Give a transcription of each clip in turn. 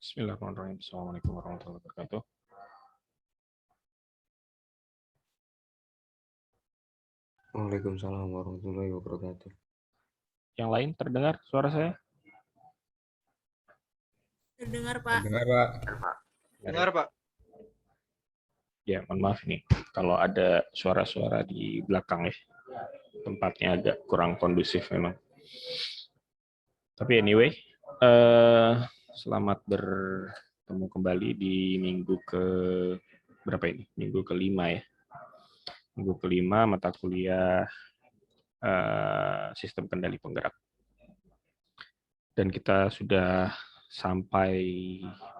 Bismillahirrahmanirrahim. Assalamualaikum warahmatullahi wabarakatuh. Waalaikumsalam warahmatullahi wabarakatuh. Yang lain terdengar suara saya? Terdengar, Pak. Dengar, Pak. Dengar, Pak. Ya, mohon maaf nih. Kalau ada suara-suara di belakang ya. Tempatnya agak kurang kondusif memang. Tapi anyway, selamat bertemu kembali di minggu ke berapa ini? Minggu kelima ya. Minggu kelima mata kuliah sistem kendali penggerak. Dan kita sudah sampai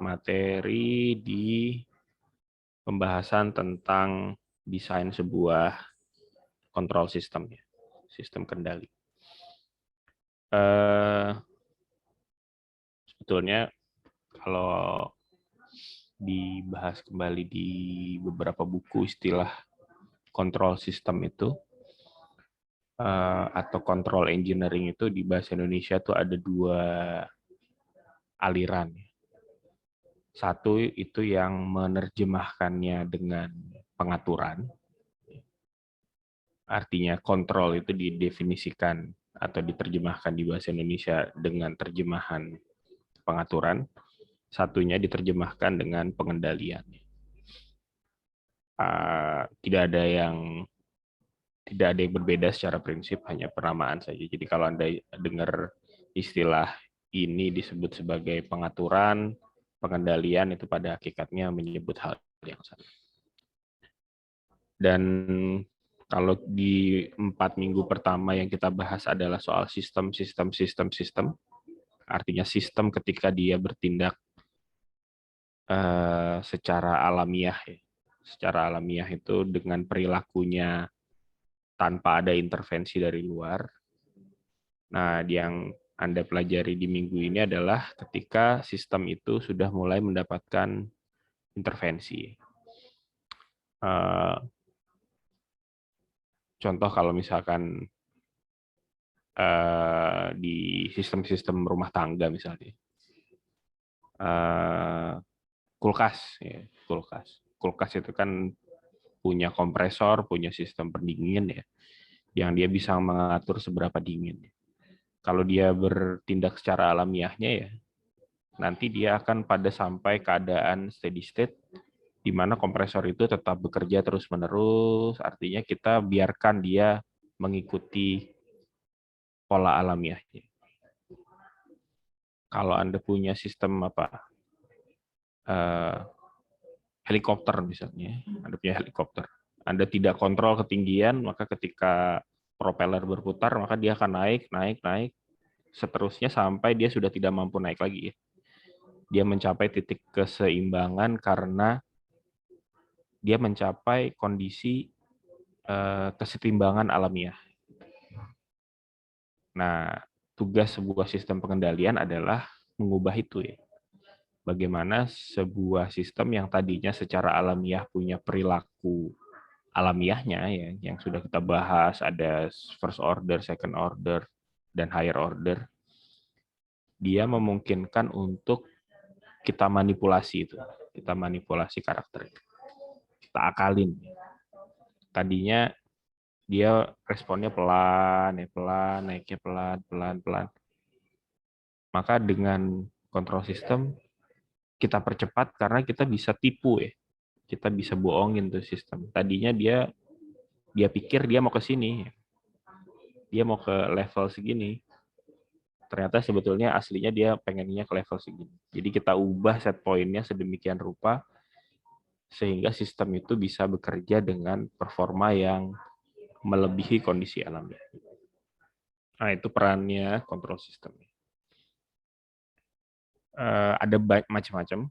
materi di pembahasan tentang desain sebuah kontrol sistem, ya, sistem kendali. Sebetulnya kalau dibahas kembali di beberapa buku istilah kontrol sistem itu atau control engineering itu di bahasa Indonesia tuh ada dua aliran. Satu itu yang menerjemahkannya dengan pengaturan. Artinya kontrol itu didefinisikan atau diterjemahkan di bahasa Indonesia dengan terjemahan pengaturan. Satunya diterjemahkan dengan pengendalian. Tidak ada yang berbeda secara prinsip, hanya penamaan saja. Jadi kalau Anda dengar istilah ini disebut sebagai pengaturan, pengendalian itu pada hakikatnya menyebut hal yang sama. Dan kalau di 4 minggu pertama yang kita bahas adalah soal sistem, artinya sistem ketika dia bertindak secara alamiah. Secara alamiah itu dengan perilakunya tanpa ada intervensi dari luar. Nah, yang Anda pelajari di minggu ini adalah ketika sistem itu sudah mulai mendapatkan intervensi. Contoh kalau misalkan di sistem-sistem rumah tangga misalnya, kulkas, ya, kulkas itu kan punya kompresor, punya sistem pendingin ya, yang dia bisa mengatur seberapa dingin. Kalau dia bertindak secara alamiahnya ya, nanti dia akan pada sampai keadaan steady state di mana kompresor itu tetap bekerja terus-menerus, artinya kita biarkan dia mengikuti pola alamiahnya. Kalau Anda punya sistem helikopter misalnya, Anda punya helikopter, Anda tidak kontrol ketinggian, maka ketika propeller berputar, maka dia akan naik, seterusnya sampai dia sudah tidak mampu naik lagi. Dia mencapai titik keseimbangan karena dia mencapai kondisi kesetimbangan alamiah. Nah, tugas sebuah sistem pengendalian adalah mengubah itu ya. Bagaimana sebuah sistem yang tadinya secara alamiah punya perilaku alamiahnya ya, yang sudah kita bahas, ada first order, second order, dan higher order, dia memungkinkan untuk kita manipulasi itu, kita manipulasi karakter itu, kita akalin. Tadinya dia responnya pelan, naiknya pelan. Maka dengan kontrol sistem kita percepat karena kita bisa tipu ya, kita bisa bohongin tuh sistem. Tadinya dia pikir dia mau ke sini, dia mau ke level segini. Ternyata sebetulnya aslinya dia pengennya ke level segini. Jadi kita ubah set pointnya sedemikian rupa sehingga sistem itu bisa bekerja dengan performa yang melebihi kondisi alamiah. Nah, itu perannya kontrol sistem. Ada macam-macam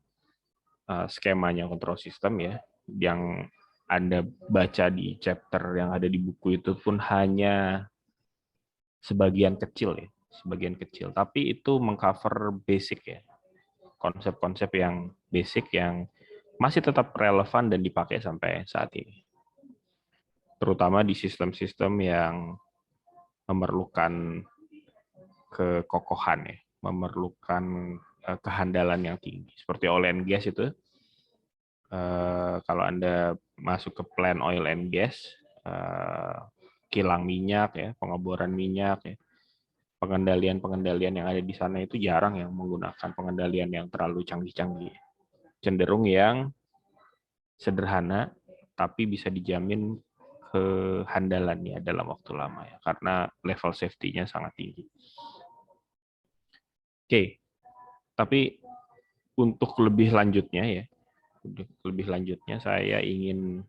skemanya kontrol sistem ya, yang Anda baca di chapter yang ada di buku itu pun hanya sebagian kecil ya, tapi itu mengcover basic ya, konsep-konsep yang basic yang masih tetap relevan dan dipakai sampai saat ini, terutama di sistem-sistem yang memerlukan kekokohan ya, memerlukan kehandalan yang tinggi. Seperti oil and gas itu, kalau Anda masuk ke plan oil and gas, kilang minyak, ya, pengeboran minyak, ya, pengendalian yang ada di sana itu jarang yang menggunakan pengendalian yang terlalu canggih-canggih. Cenderung yang sederhana, tapi bisa dijamin kehandalannya dalam waktu lama, ya, karena level safety-nya sangat tinggi. Oke, tapi untuk lebih lanjutnya saya ingin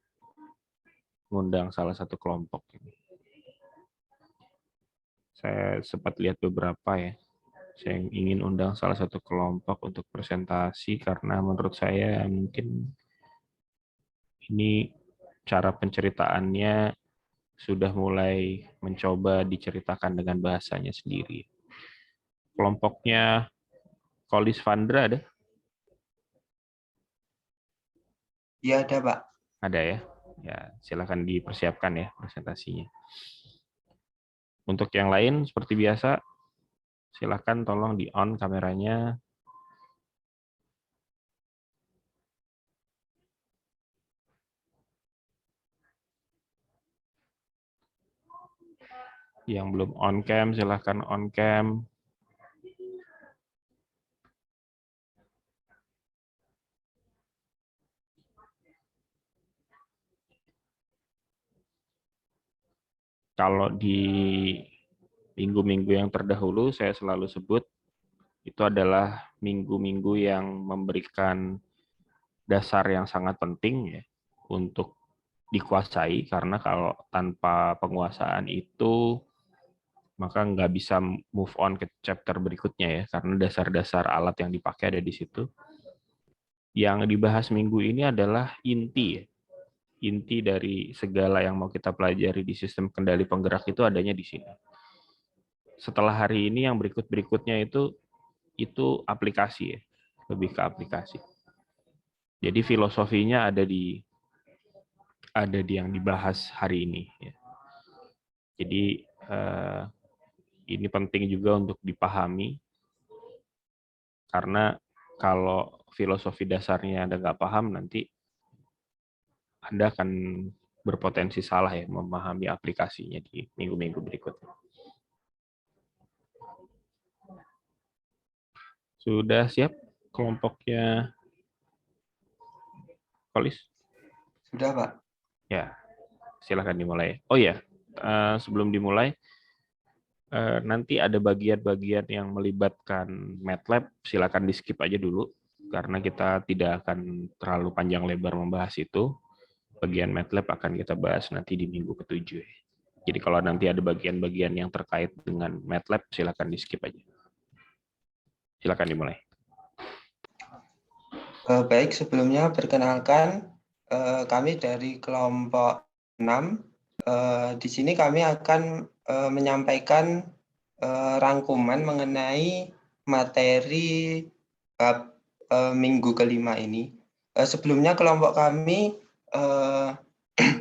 mengundang salah satu kelompok ini. Saya sempat lihat beberapa, ya. Saya ingin undang salah satu kelompok untuk presentasi karena menurut saya mungkin ini cara penceritaannya sudah mulai mencoba diceritakan dengan bahasanya sendiri. Kelompoknya Kolis Vandra ada? Iya ada, Pak. Ada, ya. Ya, silakan dipersiapkan, ya, presentasinya. Untuk yang lain seperti biasa, silakan tolong di-on kameranya. Yang belum on cam, silakan on cam. Kalau di minggu-minggu yang terdahulu, saya selalu sebut itu adalah minggu-minggu yang memberikan dasar yang sangat penting, ya, untuk dikuasai, karena kalau tanpa penguasaan itu maka nggak bisa move on ke chapter berikutnya, ya, karena dasar-dasar alat yang dipakai ada di situ. Yang dibahas minggu ini adalah inti, ya. Inti dari segala yang mau kita pelajari di sistem kendali penggerak itu adanya di sini. Setelah hari ini yang berikut-berikutnya itu aplikasi, ya, lebih ke aplikasi. Jadi filosofinya ada di yang dibahas hari ini, ya. Jadi ini penting juga untuk dipahami, karena kalau filosofi dasarnya Anda nggak paham, nanti Anda akan berpotensi salah, ya, memahami aplikasinya di minggu-minggu berikutnya. Sudah siap kelompoknya, Kolis? Sudah, Pak. Ya, silakan dimulai. Oh ya, sebelum dimulai, nanti ada bagian-bagian yang melibatkan MATLAB, silakan di skip aja dulu, karena kita tidak akan terlalu panjang lebar membahas itu. Bagian MATLAB akan kita bahas nanti di minggu ke-7. Jadi kalau nanti ada bagian-bagian yang terkait dengan MATLAB, silakan di skip aja. Silakan dimulai. Baik, sebelumnya perkenalkan, kami dari kelompok 6. Di sini kami akan menyampaikan rangkuman mengenai materi bab minggu kelima ini. Sebelumnya kelompok kami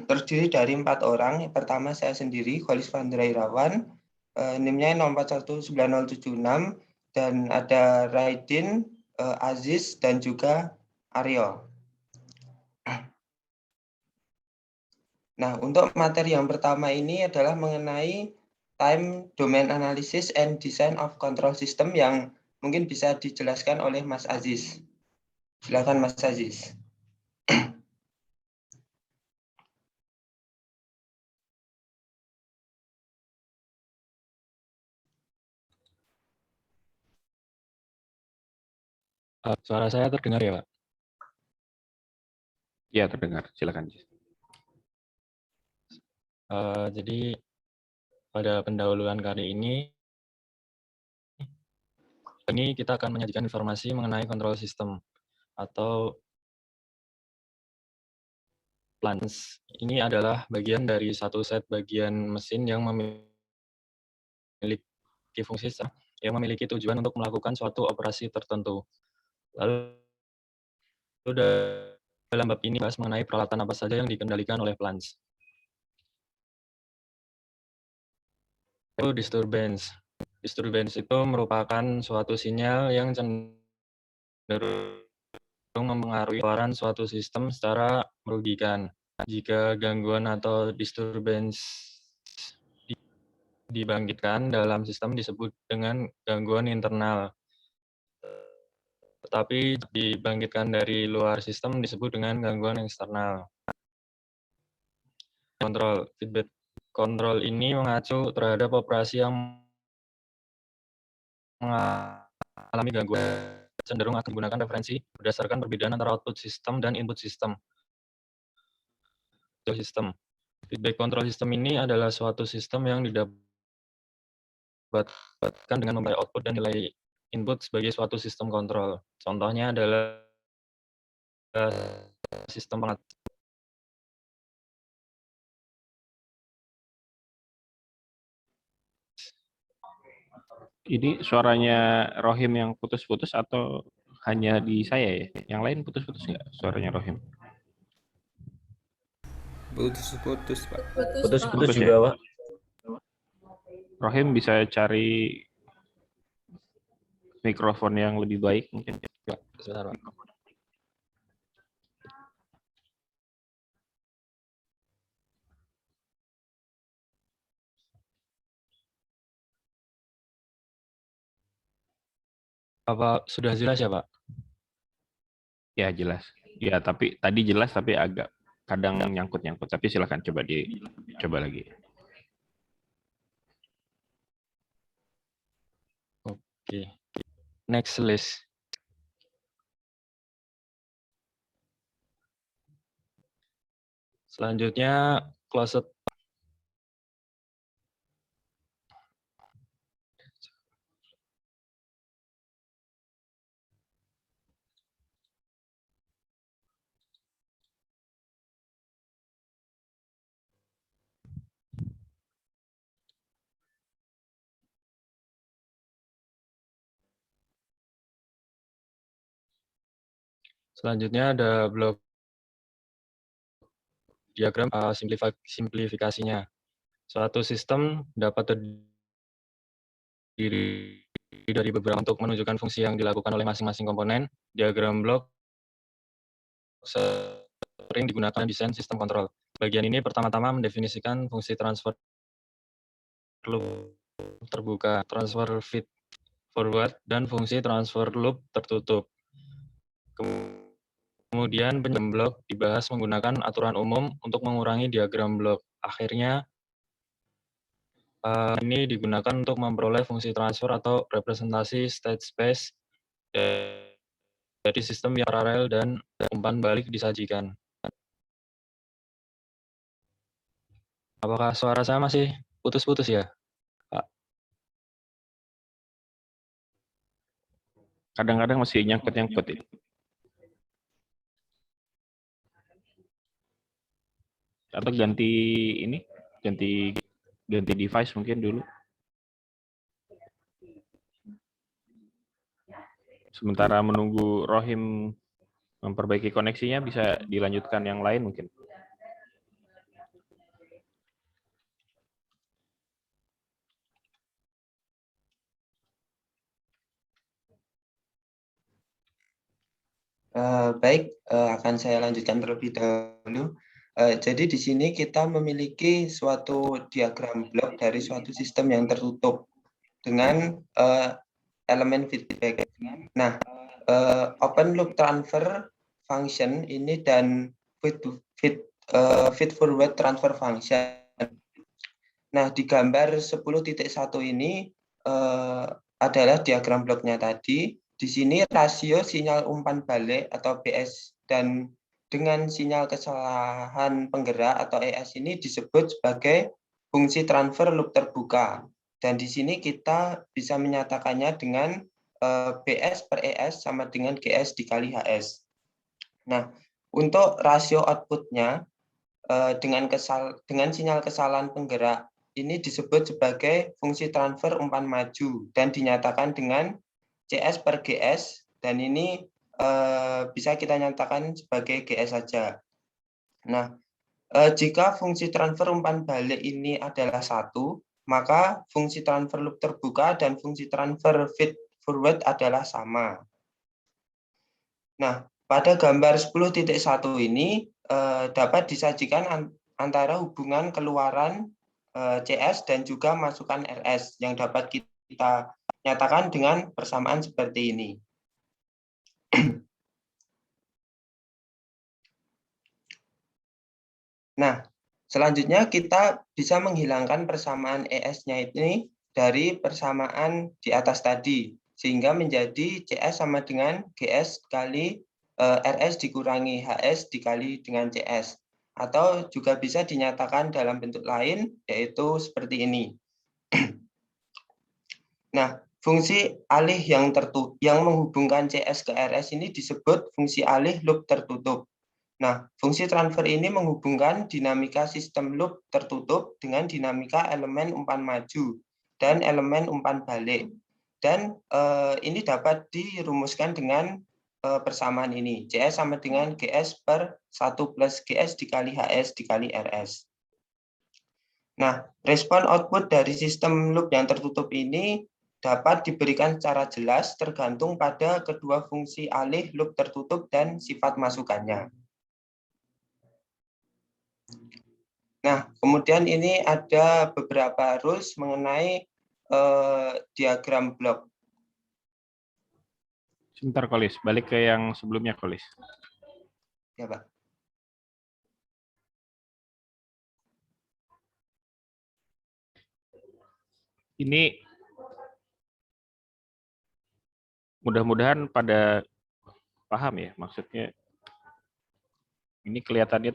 terdiri dari 4 orang. Yang pertama saya sendiri, Kolis Vandra Irawan, NIM-nya 04190076, dan ada Raidin, Aziz, dan juga Aryo. Nah, untuk materi yang pertama ini adalah mengenai time domain analysis and design of control system yang mungkin bisa dijelaskan oleh Mas Aziz. Silakan Mas Aziz. Suara saya terdengar ya, Pak? Ya, terdengar. Silakan. Jadi pada pendahuluan kali ini kita akan menyajikan informasi mengenai kontrol sistem atau plants. Ini adalah bagian dari satu set bagian mesin yang memiliki fungsi yang memiliki tujuan untuk melakukan suatu operasi tertentu. Lalu dalam bab ini bahas mengenai peralatan apa saja yang dikendalikan oleh plants. Itu disturbance. Disturbance itu merupakan suatu sinyal yang cenderung cenderung mempengaruhi peran suatu sistem secara merugikan. Jika gangguan atau disturbance dibangkitkan dalam sistem disebut dengan gangguan internal. Tetapi dibangkitkan dari luar sistem disebut dengan gangguan eksternal. Kontrol. Feedback kontrol ini mengacu terhadap operasi yang mengalami gangguan, cenderung akan menggunakan referensi berdasarkan perbedaan antara output sistem dan input sistem. Feedback control system ini adalah suatu sistem yang didapatkan dengan membayar output dan nilai input sebagai suatu sistem kontrol. Contohnya adalah sistem pengatur. Ini suaranya Rohim yang putus-putus atau hanya di saya ya? Yang lain putus-putus nggak suaranya Rohim? Putus-putus, Pak. Putus Putus-putus ya? juga, Pak. Rohim bisa cari mikrofon yang lebih baik mungkin. Sebentar, Pak. Apa sudah jelas ya, Pak? Ya jelas. Ya tapi tadi jelas tapi agak kadang nyangkut-nyangkut. Tapi silakan coba lagi. Oke. Next list. Selanjutnya closed. Selanjutnya ada blok diagram simplifikasinya. Suatu sistem dapat terdiri dari beberapa untuk menunjukkan fungsi yang dilakukan oleh masing-masing komponen. Diagram blok sering digunakan desain sistem kontrol. Bagian ini pertama-tama mendefinisikan fungsi transfer loop terbuka, transfer feed forward, dan fungsi transfer loop tertutup. Kemudian penjelasan blok dibahas menggunakan aturan umum untuk mengurangi diagram blok. Akhirnya, ini digunakan untuk memperoleh fungsi transfer atau representasi state space dari sistem yang paralel dan umpan balik disajikan. Apakah suara saya masih putus-putus ya, Pak? Kadang-kadang masih nyangkut-nyangkut. Atau ganti ini, ganti device mungkin dulu. Sementara menunggu Rohim memperbaiki koneksinya, bisa dilanjutkan yang lain mungkin. Baik, akan saya lanjutkan terlebih dahulu. Jadi di sini kita memiliki suatu diagram blok dari suatu sistem yang tertutup dengan elemen feedback. Nah, open loop transfer function ini dan feed forward transfer function. Nah, di gambar 10.1 ini adalah diagram bloknya tadi. Di sini rasio sinyal umpan balik atau BS dan dengan sinyal kesalahan penggerak atau ES ini disebut sebagai fungsi transfer loop terbuka. Dan di sini kita bisa menyatakannya dengan BS per ES sama dengan GS dikali HS. Nah, untuk rasio outputnya dengan sinyal kesalahan penggerak ini disebut sebagai fungsi transfer umpan maju dan dinyatakan dengan CS per GS, dan ini bisa kita nyatakan sebagai GS saja. Nah, jika fungsi transfer umpan balik ini adalah 1, maka fungsi transfer loop terbuka dan fungsi transfer feed forward adalah sama. Nah, pada gambar 10.1 ini dapat disajikan antara hubungan keluaran CS dan juga masukan RS yang dapat kita nyatakan dengan persamaan seperti ini. Nah, selanjutnya kita bisa menghilangkan persamaan ES-nya ini dari persamaan di atas tadi, sehingga menjadi CS sama dengan GS kali RS dikurangi HS dikali dengan CS. Atau juga bisa dinyatakan dalam bentuk lain, yaitu seperti ini. Nah, fungsi alih yang menghubungkan CS ke RS ini disebut fungsi alih loop tertutup. Nah, fungsi transfer ini menghubungkan dinamika sistem loop tertutup dengan dinamika elemen umpan maju dan elemen umpan balik. Dan ini dapat dirumuskan dengan persamaan ini. CS sama dengan GS per 1 plus GS dikali HS dikali RS. Nah, respon output dari sistem loop yang tertutup ini dapat diberikan secara jelas tergantung pada kedua fungsi alih loop tertutup dan sifat masukannya. Nah, kemudian ini ada beberapa rules mengenai diagram blok. Sebentar, Kolis. Balik ke yang sebelumnya, Kolis. Ya, Pak. Ini mudah-mudahan pada paham ya, maksudnya ini kelihatannya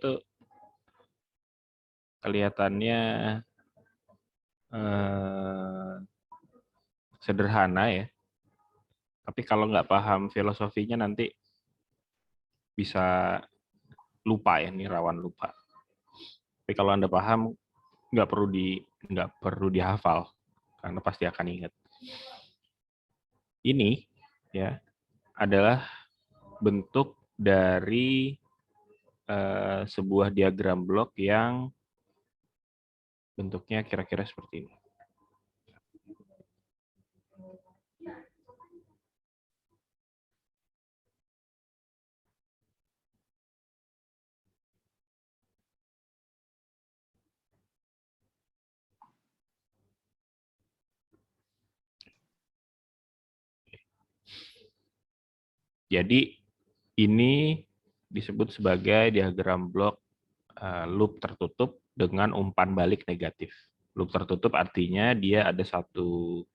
sederhana ya. Tapi kalau nggak paham filosofinya nanti bisa lupa ya, ini rawan lupa. Tapi kalau Anda paham, nggak perlu dihafal, karena pasti akan ingat. Ini ya adalah bentuk dari sebuah diagram blok yang bentuknya kira-kira seperti ini. Jadi ini disebut sebagai diagram blok loop tertutup dengan umpan balik negatif. Loop tertutup artinya dia ada satu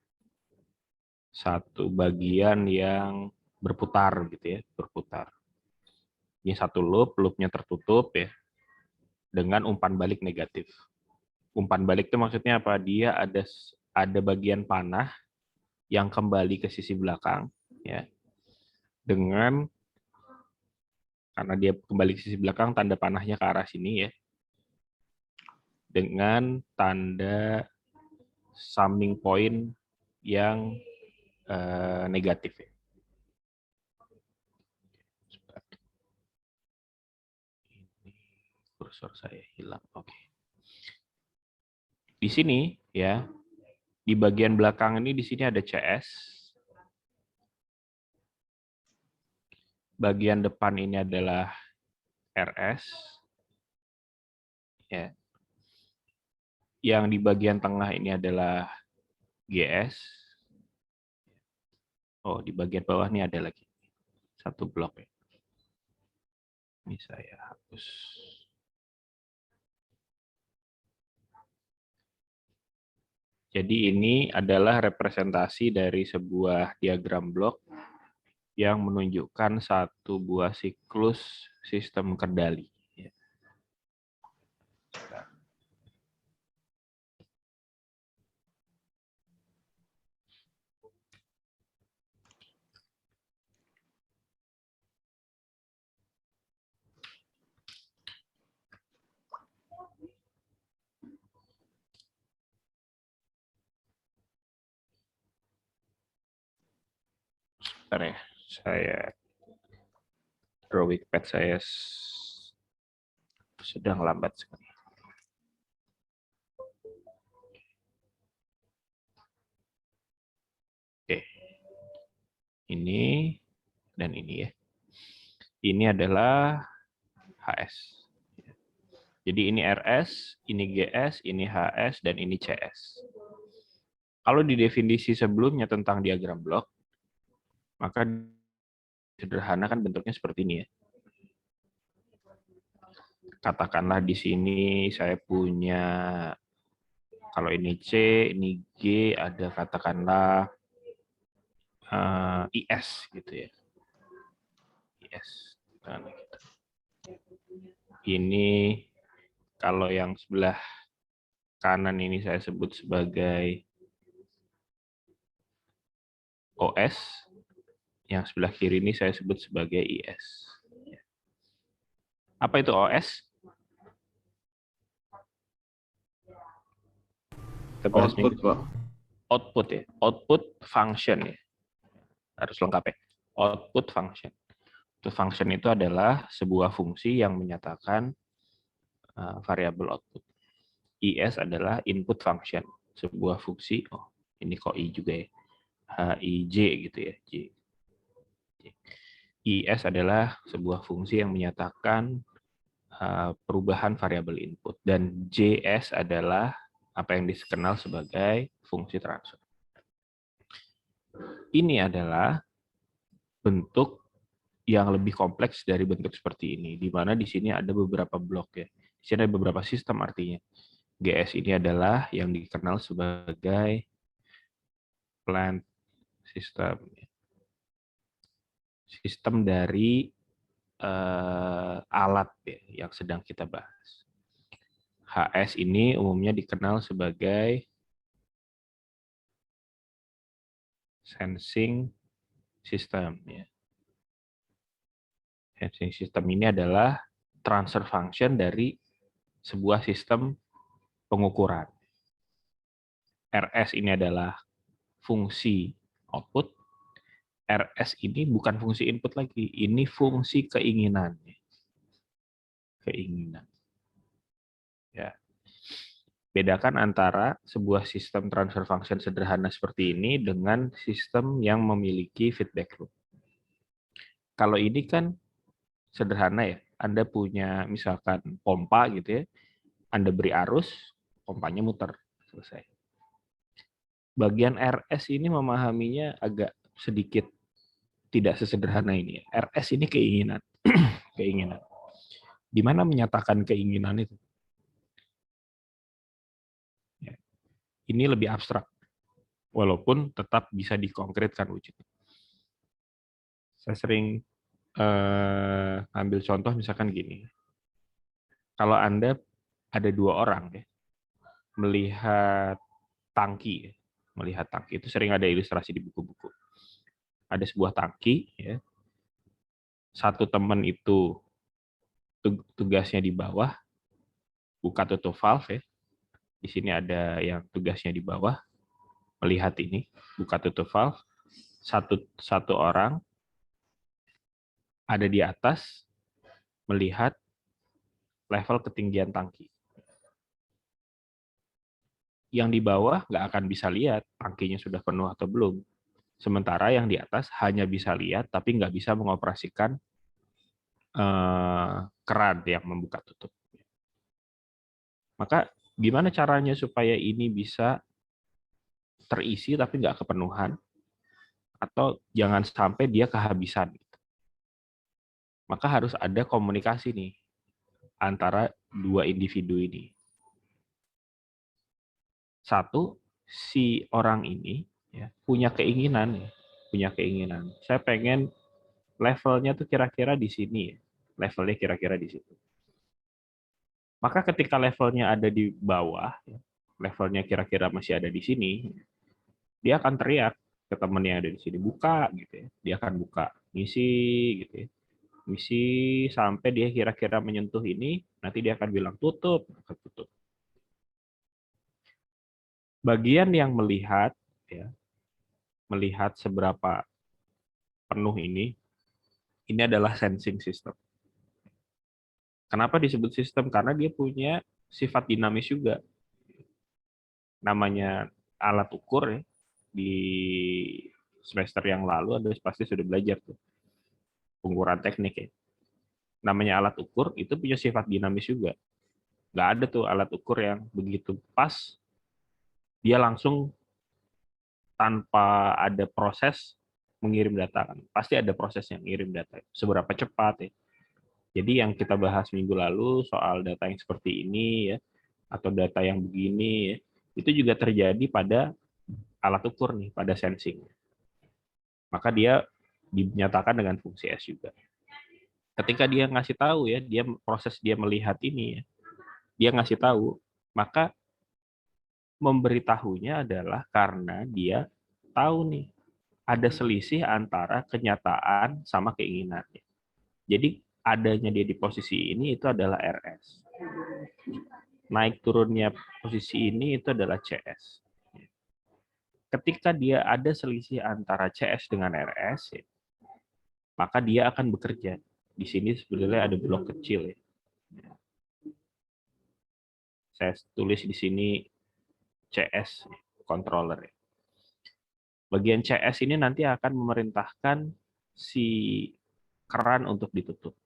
bagian yang berputar gitu ya, berputar. Ini satu loopnya tertutup ya, dengan umpan balik negatif. Umpan balik itu maksudnya apa? Dia ada bagian panah yang kembali ke sisi belakang ya. Karena dia kembali ke sisi belakang, tanda panahnya ke arah sini ya. Dengan tanda summing point yang negatif ya. Ini kursor saya hilang. Oke. Di sini ya, di bagian belakang ini di sini ada CS. Bagian depan ini adalah RS. Ya. Yang di bagian tengah ini adalah GS. Oh, di bagian bawah ini ada lagi satu blok ya. Ini saya hapus. Jadi ini adalah representasi dari sebuah diagram blok yang menunjukkan satu buah siklus sistem kendali. Bentar ya, saya drawing pad saya sedang lambat sekali. Oke, ini dan ini ya. Ini adalah HS. Jadi ini RS, ini GS, ini HS, dan ini CS. Kalau di definisi sebelumnya tentang diagram blok, maka sederhana kan bentuknya seperti ini ya. Katakanlah di sini saya punya, kalau ini C, ini G, ada katakanlah IS gitu ya. IS. Ini kalau yang sebelah kanan ini saya sebut sebagai OS, yang sebelah kiri ini saya sebut sebagai IS. Apa itu OS? Output, Pak. Output ya, output function ya. Harus lengkap ya. Output function. Output function itu adalah sebuah fungsi yang menyatakan variabel output. IS adalah input function, sebuah fungsi. Oh, ini kok I juga ya. HIJ gitu ya, J. IS adalah sebuah fungsi yang menyatakan perubahan variabel input, dan JS adalah apa yang dikenal sebagai fungsi transfer. Ini adalah bentuk yang lebih kompleks dari bentuk seperti ini, di mana di sini ada beberapa blok ya. Di sini ada beberapa sistem artinya. GS ini adalah yang dikenal sebagai plant system. Sistem dari alat ya, yang sedang kita bahas. HS ini umumnya dikenal sebagai sensing system. Ya. Sensing system ini adalah transfer function dari sebuah sistem pengukuran. RS ini adalah fungsi output. RS ini bukan fungsi input lagi, ini fungsi keinginan. Keinginan. Ya. Bedakan antara sebuah sistem transfer function sederhana seperti ini dengan sistem yang memiliki feedback loop. Kalau ini kan sederhana ya, Anda punya misalkan pompa gitu ya, Anda beri arus, pompanya muter, selesai. Bagian RS ini memahaminya agak sedikit tidak sesederhana ini. RS ini keinginan. Keinginan. Di mana menyatakan keinginan itu? Ya. Ini lebih abstrak. Walaupun tetap bisa dikonkretkan wujudnya. Saya sering ambil contoh misalkan gini. Kalau Anda ada dua orang ya, melihat tangki, ya. Melihat tangki itu sering ada ilustrasi di buku-buku. Ada sebuah tangki, ya. Satu teman itu tugasnya di bawah, buka tutup valve ya. Di sini ada yang tugasnya di bawah, melihat ini, buka tutup valve. Satu orang ada di atas, melihat level ketinggian tangki. Yang di bawah nggak akan bisa lihat tangkinya sudah penuh atau belum. Sementara yang di atas hanya bisa lihat, tapi nggak bisa mengoperasikan keran yang membuka tutup. Maka gimana caranya supaya ini bisa terisi tapi nggak kepenuhan, atau jangan sampai dia kehabisan. Maka harus ada komunikasi nih antara dua individu ini. Satu, si orang ini ya, punya keinginan. Saya pengen levelnya tuh kira-kira di sini, ya. Levelnya kira-kira di situ. Maka ketika levelnya ada di bawah, levelnya kira-kira masih ada di sini, dia akan teriak ke temennya yang ada di sini, buka gitu ya. Dia akan buka, ngisi gitu ya. Ngisi sampai dia kira-kira menyentuh ini, nanti dia akan bilang tutup, tutup. Bagian yang melihat ya, melihat seberapa penuh ini adalah sensing system. Kenapa disebut sistem? Karena dia punya sifat dinamis juga. Namanya alat ukur ya. Di semester yang lalu Anda pasti sudah belajar tuh. Pengukuran teknik ya. namanya alat ukur itu punya sifat dinamis juga. Nggak ada tuh alat ukur yang begitu pas, dia langsung tanpa ada proses mengirim data kan. Pasti ada proses yang ngirim data. Seberapa cepat ya. Jadi yang kita bahas minggu lalu soal data yang seperti ini ya, atau data yang begini ya, itu juga terjadi pada alat ukur nih, pada sensing. Maka dia dinyatakan dengan fungsi S juga. Ketika dia ngasih tahu ya, dia proses dia melihat ini ya, dia ngasih tahu, maka memberitahunya adalah karena dia tahu nih ada selisih antara kenyataan sama keinginannya. Jadi adanya dia di posisi ini itu adalah RS. Naik turunnya posisi ini itu adalah CS. Ketika dia ada selisih antara CS dengan RS, ya, maka dia akan bekerja. Di sini sebenarnya ada blok kecil ya. Saya tulis di sini CS controller. Bagian CS ini nanti akan memerintahkan si keran untuk ditutup.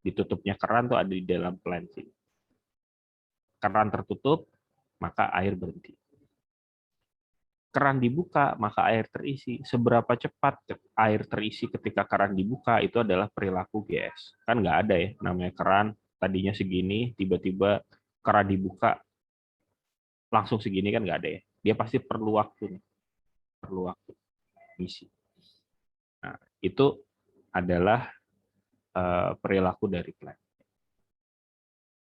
Ditutupnya keran tuh ada di dalam plan sini. Keran tertutup, maka air berhenti. Keran dibuka, maka air terisi. Seberapa cepat air terisi ketika keran dibuka itu adalah perilaku GS. Kan nggak ada ya namanya keran tadinya segini, tiba-tiba keran dibuka langsung segini kan nggak ada ya. Dia pasti perlu waktu. Perlu waktu misi. Nah, itu adalah perilaku dari plan.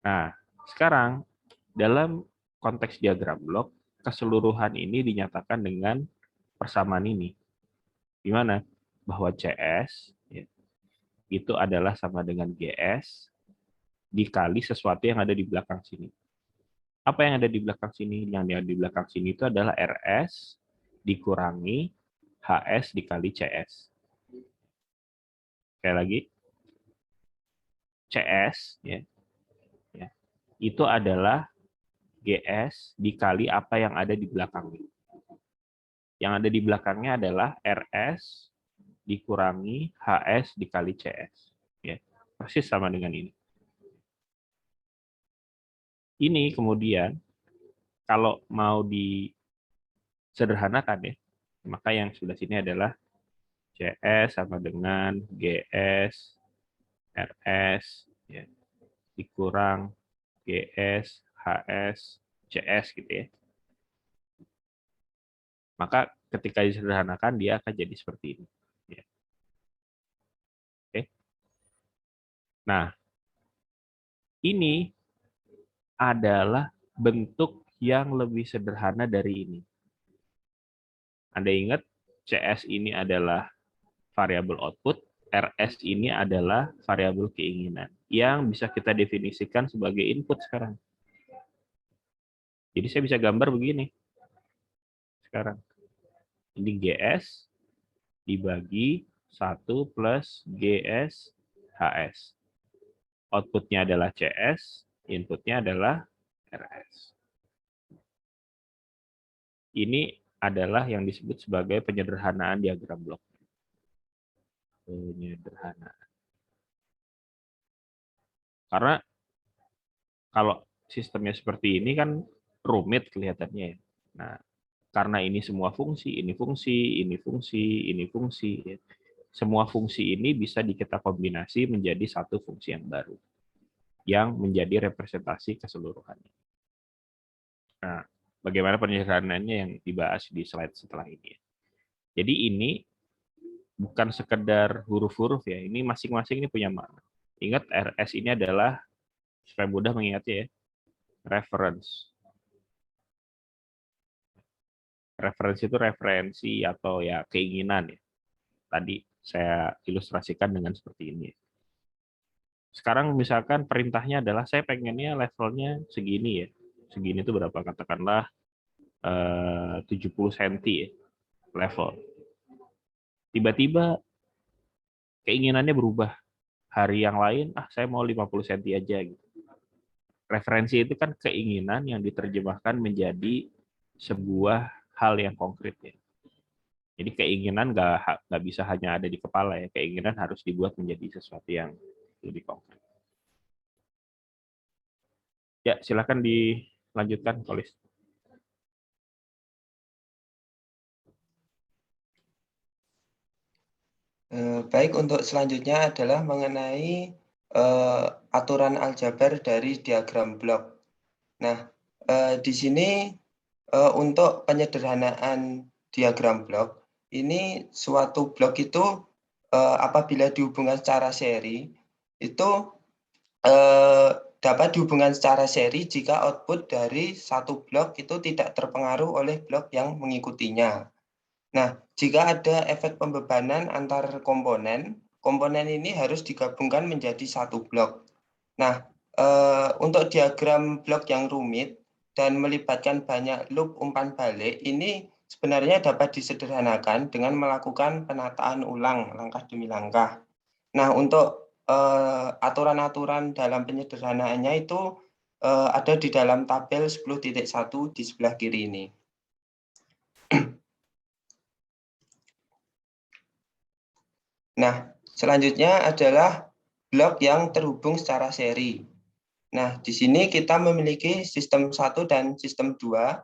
Nah, sekarang dalam konteks diagram blok, keseluruhan ini dinyatakan dengan persamaan ini. Di mana? Bahwa CS ya, itu adalah sama dengan GS dikali sesuatu yang ada di belakang sini. Apa yang ada di belakang sini? Yang ada di belakang sini itu adalah RS dikurangi HS dikali CS. Sekali lagi, CS ya, itu adalah GS dikali apa yang ada di belakangnya. Yang ada di belakangnya adalah RS dikurangi HS dikali CS. Ya, persis sama dengan ini. Ini kemudian, kalau mau disederhanakan ya, maka yang sebelah sini adalah CS sama dengan GS RS ya, dikurang GS HS CS gitu ya. Maka ketika disederhanakan dia akan jadi seperti ini. Ya. Oke. Nah, ini adalah bentuk yang lebih sederhana dari ini. Anda ingat CS ini adalah variabel output, RS ini adalah variabel keinginan yang bisa kita definisikan sebagai input sekarang. Jadi saya bisa gambar begini. Sekarang ini GS dibagi 1 plus GS HS. Outputnya adalah CS, inputnya adalah RS. Ini adalah yang disebut sebagai penyederhanaan diagram blok. Penyederhanaan. Karena kalau sistemnya seperti ini kan rumit kelihatannya. Nah, karena ini semua fungsi, ini fungsi, ini fungsi, ini fungsi. Ya. Semua fungsi ini bisa kita kombinasi menjadi satu fungsi yang baru, yang menjadi representasi keseluruhannya. Nah, bagaimana penyederhanaannya yang dibahas di slide setelah ini. Jadi ini bukan sekedar huruf-huruf ya, ini masing-masing ini punya makna. Ingat RS ini adalah, supaya mudah mengingatnya ya, reference. Referensi itu referensi atau ya keinginan ya. Tadi saya ilustrasikan dengan seperti ini. Sekarang misalkan perintahnya adalah saya pengennya levelnya segini ya. Segini itu berapa? Katakanlah 70 cm ya, level. Tiba-tiba keinginannya berubah. Hari yang lain, saya mau 50 cm aja gitu. Referensi itu kan keinginan yang diterjemahkan menjadi sebuah hal yang konkret ya. Jadi keinginan nggak bisa hanya ada di kepala ya. Keinginan harus dibuat menjadi sesuatu yang lebih konkret. Ya, silakan dilanjutkan, Kolis. Baik, untuk selanjutnya adalah mengenai aturan aljabar dari diagram blok. Nah, di sini untuk penyederhanaan diagram blok, ini suatu blok itu apabila dihubungkan secara seri, itu dapat dihubungkan secara seri jika output dari satu blok itu tidak terpengaruh oleh blok yang mengikutinya. Nah, jika ada efek pembebanan antar komponen, komponen ini harus digabungkan menjadi satu blok. Nah, untuk diagram blok yang rumit dan melibatkan banyak loop umpan balik, ini sebenarnya dapat disederhanakan dengan melakukan penataan ulang langkah demi langkah. Nah, untuk aturan-aturan dalam penyederhanaannya itu ada di dalam tabel 10.1 di sebelah kiri ini. Nah, selanjutnya adalah blok yang terhubung secara seri. Nah, di sini kita memiliki sistem 1 dan sistem 2,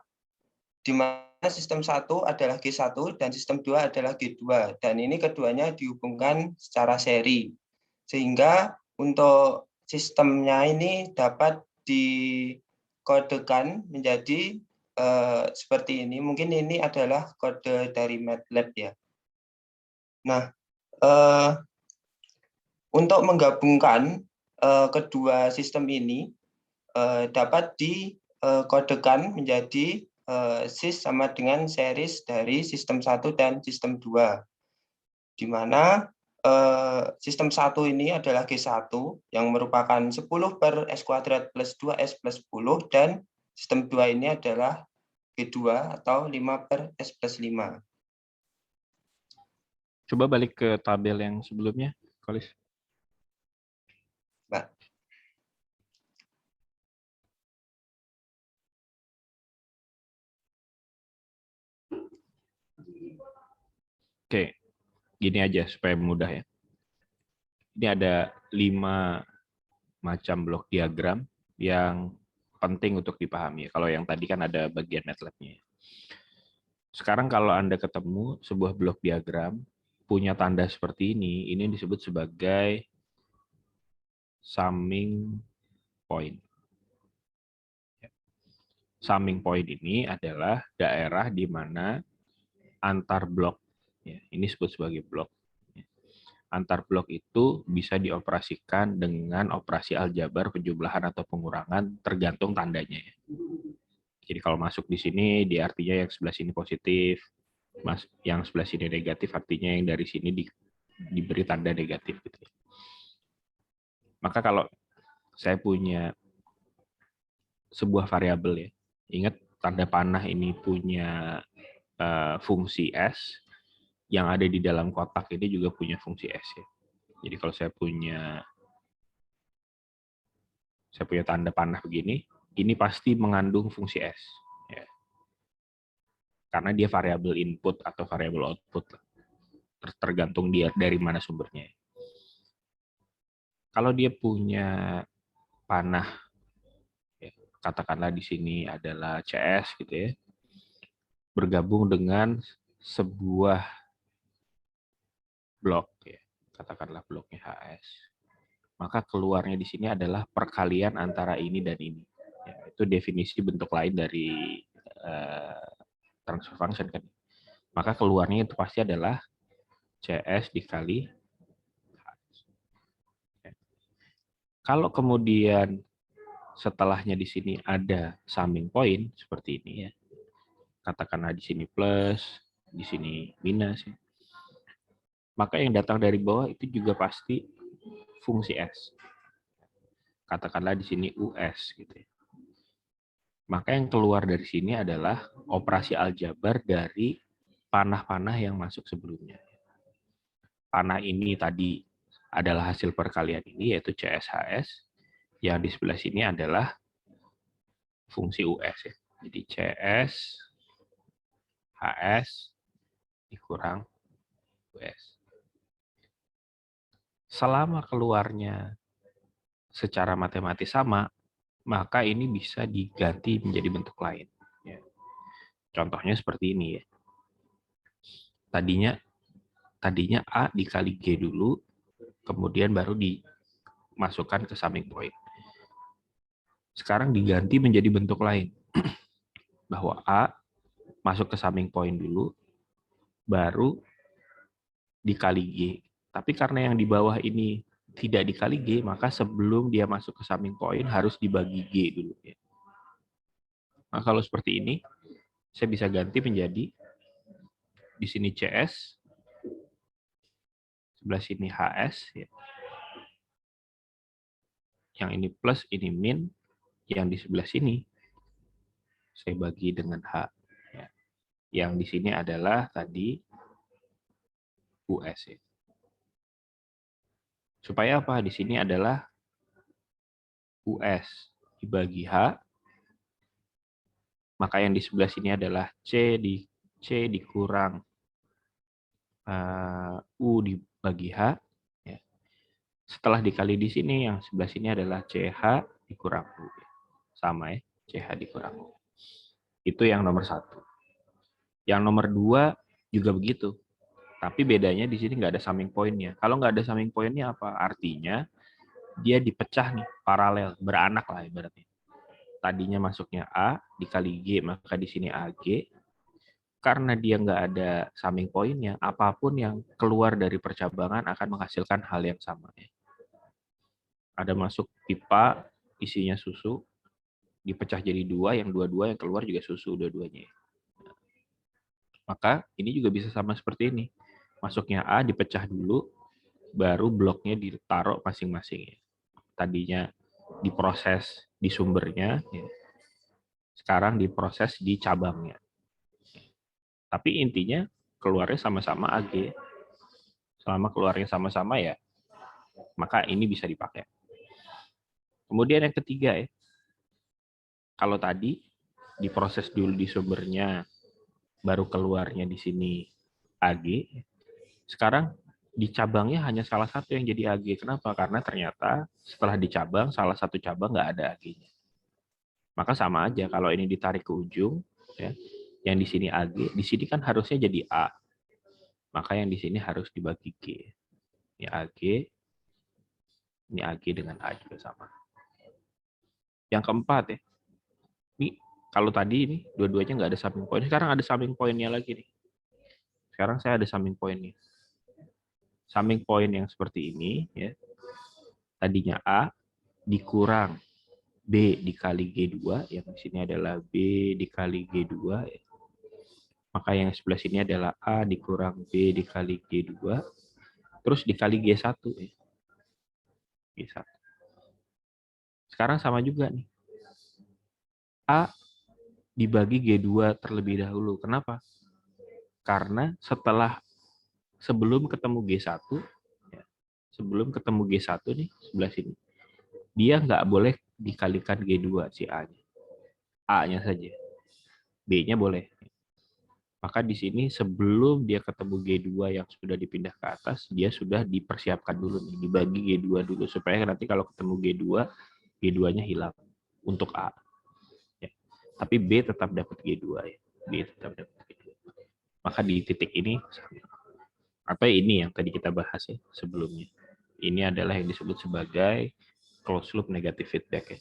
di mana sistem 1 adalah G1 dan sistem 2 adalah G2. Dan ini keduanya dihubungkan secara seri. Sehingga untuk sistemnya ini dapat dikodekan menjadi seperti ini. Mungkin ini adalah kode dari MATLAB ya. Nah, untuk menggabungkan kedua sistem ini dapat dikodekan menjadi sys sama dengan series dari sistem 1 dan sistem 2. Di mana sistem 1 ini adalah G1 yang merupakan 10 per S kuadrat plus 2S plus 10, dan sistem 2 ini adalah G2 atau 5 per S plus 5. Coba balik ke tabel yang sebelumnya, Kolis. Mbak. Oke, gini aja supaya mudah ya. Ini ada 5 macam blok diagram yang penting untuk dipahami. Kalau yang tadi kan ada bagian MATLAB-nya. Sekarang kalau Anda ketemu sebuah blok diagram punya tanda seperti ini disebut sebagai summing point. Summing point ini adalah daerah di mana antar blok, ya, ini disebut sebagai blok. Antar blok itu bisa dioperasikan dengan operasi aljabar penjumlahan atau pengurangan tergantung tandanya. Ya. Jadi kalau masuk di sini, dia artinya yang sebelah sini positif, yang sebelah sini negatif, artinya yang dari sini diberi tanda negatif. Gitu. Maka kalau saya punya sebuah variabel ya, ingat tanda panah ini punya fungsi S, yang ada di dalam kotak ini juga punya fungsi S ya. Jadi kalau saya punya tanda panah begini, ini pasti mengandung fungsi S. Ya. Karena dia variabel input atau variabel output. Tergantung dia dari mana sumbernya. Kalau dia punya panah, ya, katakanlah di sini adalah CS gitu ya, bergabung dengan sebuah blok, ya, katakanlah bloknya HS. Maka keluarnya di sini adalah perkalian antara ini dan ini. Ya, itu definisi bentuk lain dari transfer function kan. Maka keluarnya itu pasti adalah CS dikali HS. Ya. Kalau kemudian setelahnya di sini ada summing point seperti ini ya. Katakanlah di sini plus, di sini minus ya. Maka yang datang dari bawah itu juga pasti fungsi S. Katakanlah di sini US gitu ya. Maka yang keluar dari sini adalah operasi aljabar dari panah-panah yang masuk sebelumnya. Panah ini tadi adalah hasil perkalian ini, yaitu CSHS. Yang di sebelah sini adalah fungsi US. Ya. Jadi CS, HS, dikurang. US. Selama keluarnya secara matematis sama, maka ini bisa diganti menjadi bentuk lain. Ya. Contohnya seperti ini ya. Tadinya A dikali G dulu, kemudian baru dimasukkan ke summing point. Sekarang diganti menjadi bentuk lain. Bahwa A masuk ke summing point dulu, baru dikali G. Tapi karena yang di bawah ini tidak dikali G, maka sebelum dia masuk ke summing point harus dibagi G dulu. Ya. Nah, kalau seperti ini, saya bisa ganti menjadi di sini CS, sebelah sini HS, ya. Yang ini plus, ini min, yang di sebelah sini saya bagi dengan H. Ya. Yang di sini adalah tadi US. Ya. Supaya apa? Di sini adalah US dibagi H, maka yang di sebelah sini adalah C dikurang U dibagi H. Ya. Setelah dikali di sini, yang sebelah sini adalah CH dikurang U. Sama ya, CH dikurang U. Itu yang nomor 1. Yang nomor 2 juga begitu. Tapi bedanya di sini nggak ada summing point-nya. Kalau nggak ada summing point-nya apa? Artinya dia dipecah nih, paralel, beranak lah ibaratnya. Tadinya masuknya A dikali G, maka di sini AG. Karena dia nggak ada summing point-nya, apapun yang keluar dari percabangan akan menghasilkan hal yang sama. Ada masuk pipa, isinya susu, dipecah jadi 2, yang dua-dua yang keluar juga susu dua-duanya. Maka ini juga bisa sama seperti ini. Masuknya A dipecah dulu, baru bloknya ditaruh masing-masing. Tadinya diproses di sumbernya, sekarang diproses di cabangnya. Tapi intinya keluarnya sama-sama AG. Selama keluarnya sama-sama ya, maka ini bisa dipakai. Kemudian yang ketiga ya, kalau tadi diproses dulu di sumbernya, baru keluarnya di sini AG, sekarang di cabangnya hanya salah satu yang jadi AG. Kenapa? Karena ternyata setelah dicabang, salah satu cabang nggak ada AG-nya. Maka sama aja, kalau ini ditarik ke ujung, ya, yang di sini AG, di sini kan harusnya jadi A. Maka yang di sini harus dibagi G. Ini AG, ini AG dengan A juga sama. Yang keempat ya, ini kalau tadi ini dua-duanya nggak ada summing point, sekarang ada summing point-nya lagi nih. Sekarang saya ada summing point-nya. Summing point yang seperti ini, ya, tadinya A dikurang B dikali G2, yang di sini adalah B dikali G2, ya. Maka yang sebelah sini adalah A dikurang B dikali G2, terus dikali G1. Ya. G1. Sekarang sama juga nih. A dibagi G2 terlebih dahulu. Kenapa? Karena sebelum ketemu G1, ya, sebelum ketemu G1 nih, sebelah sini, dia nggak boleh dikalikan G2 si A-nya. A-nya saja. B-nya boleh. Maka di sini sebelum dia ketemu G2 yang sudah dipindah ke atas, dia sudah dipersiapkan dulu nih, dibagi G2 dulu supaya nanti kalau ketemu G2, G2-nya hilang untuk A. Ya. Tapi B tetap dapat G2 ya. B tetap dapat G2. Maka di titik ini atau ini yang tadi kita bahas ya sebelumnya. Ini adalah yang disebut sebagai closed loop negative feedback ya.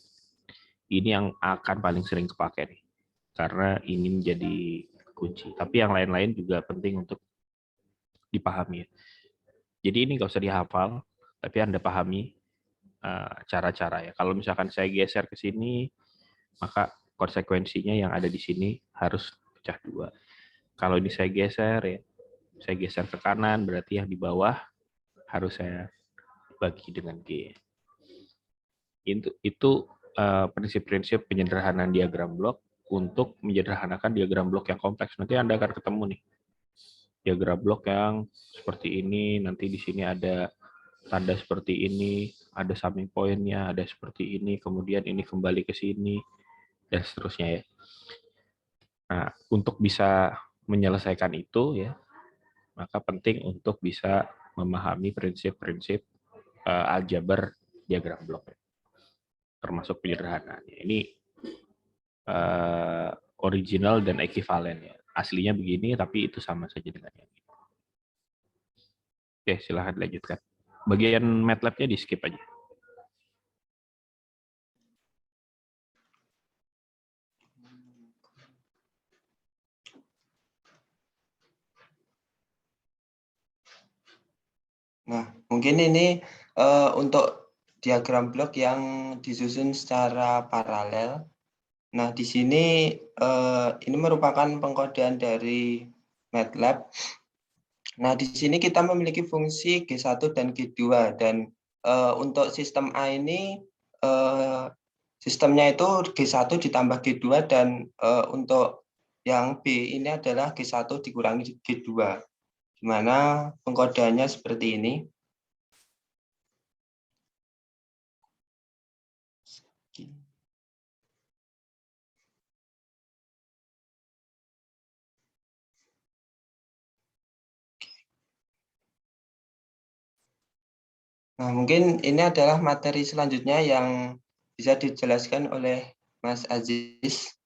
Ini yang akan paling sering kepake nih. Karena ini menjadi kunci. Tapi yang lain-lain juga penting untuk dipahami. Jadi ini nggak usah dihafal, tapi Anda pahami cara-cara ya. Kalau misalkan saya geser ke sini, maka konsekuensinya yang ada di sini harus pecah 2. Kalau ini saya geser ke kanan, berarti yang di bawah harus saya bagi dengan G. Itu prinsip-prinsip penyederhanaan diagram blok untuk menyederhanakan diagram blok yang kompleks. Nanti Anda akan ketemu nih diagram blok yang seperti ini, nanti di sini ada tanda seperti ini, ada summing point-nya, ada seperti ini, kemudian ini kembali ke sini, dan seterusnya ya. Nah, untuk bisa menyelesaikan itu ya, maka penting untuk bisa memahami prinsip-prinsip aljabar diagram blok. termasuk penyederhanaannya. Ini original dan ekivalen ya. Aslinya begini, tapi itu sama saja dengan yang ini. Oke, silahkan dilanjutkan. Bagian MATLAB-nya di skip aja. Nah, mungkin ini untuk diagram blok yang disusun secara paralel. Nah, di sini ini merupakan pengkodean dari MATLAB. Nah, di sini kita memiliki fungsi G1 dan G2 dan untuk sistem A ini sistemnya itu G1 ditambah G2 dan untuk yang B ini adalah G1 dikurangi G2. Di mana pengkodeannya seperti ini. Nah, mungkin ini adalah materi selanjutnya yang bisa dijelaskan oleh Mas Aziz.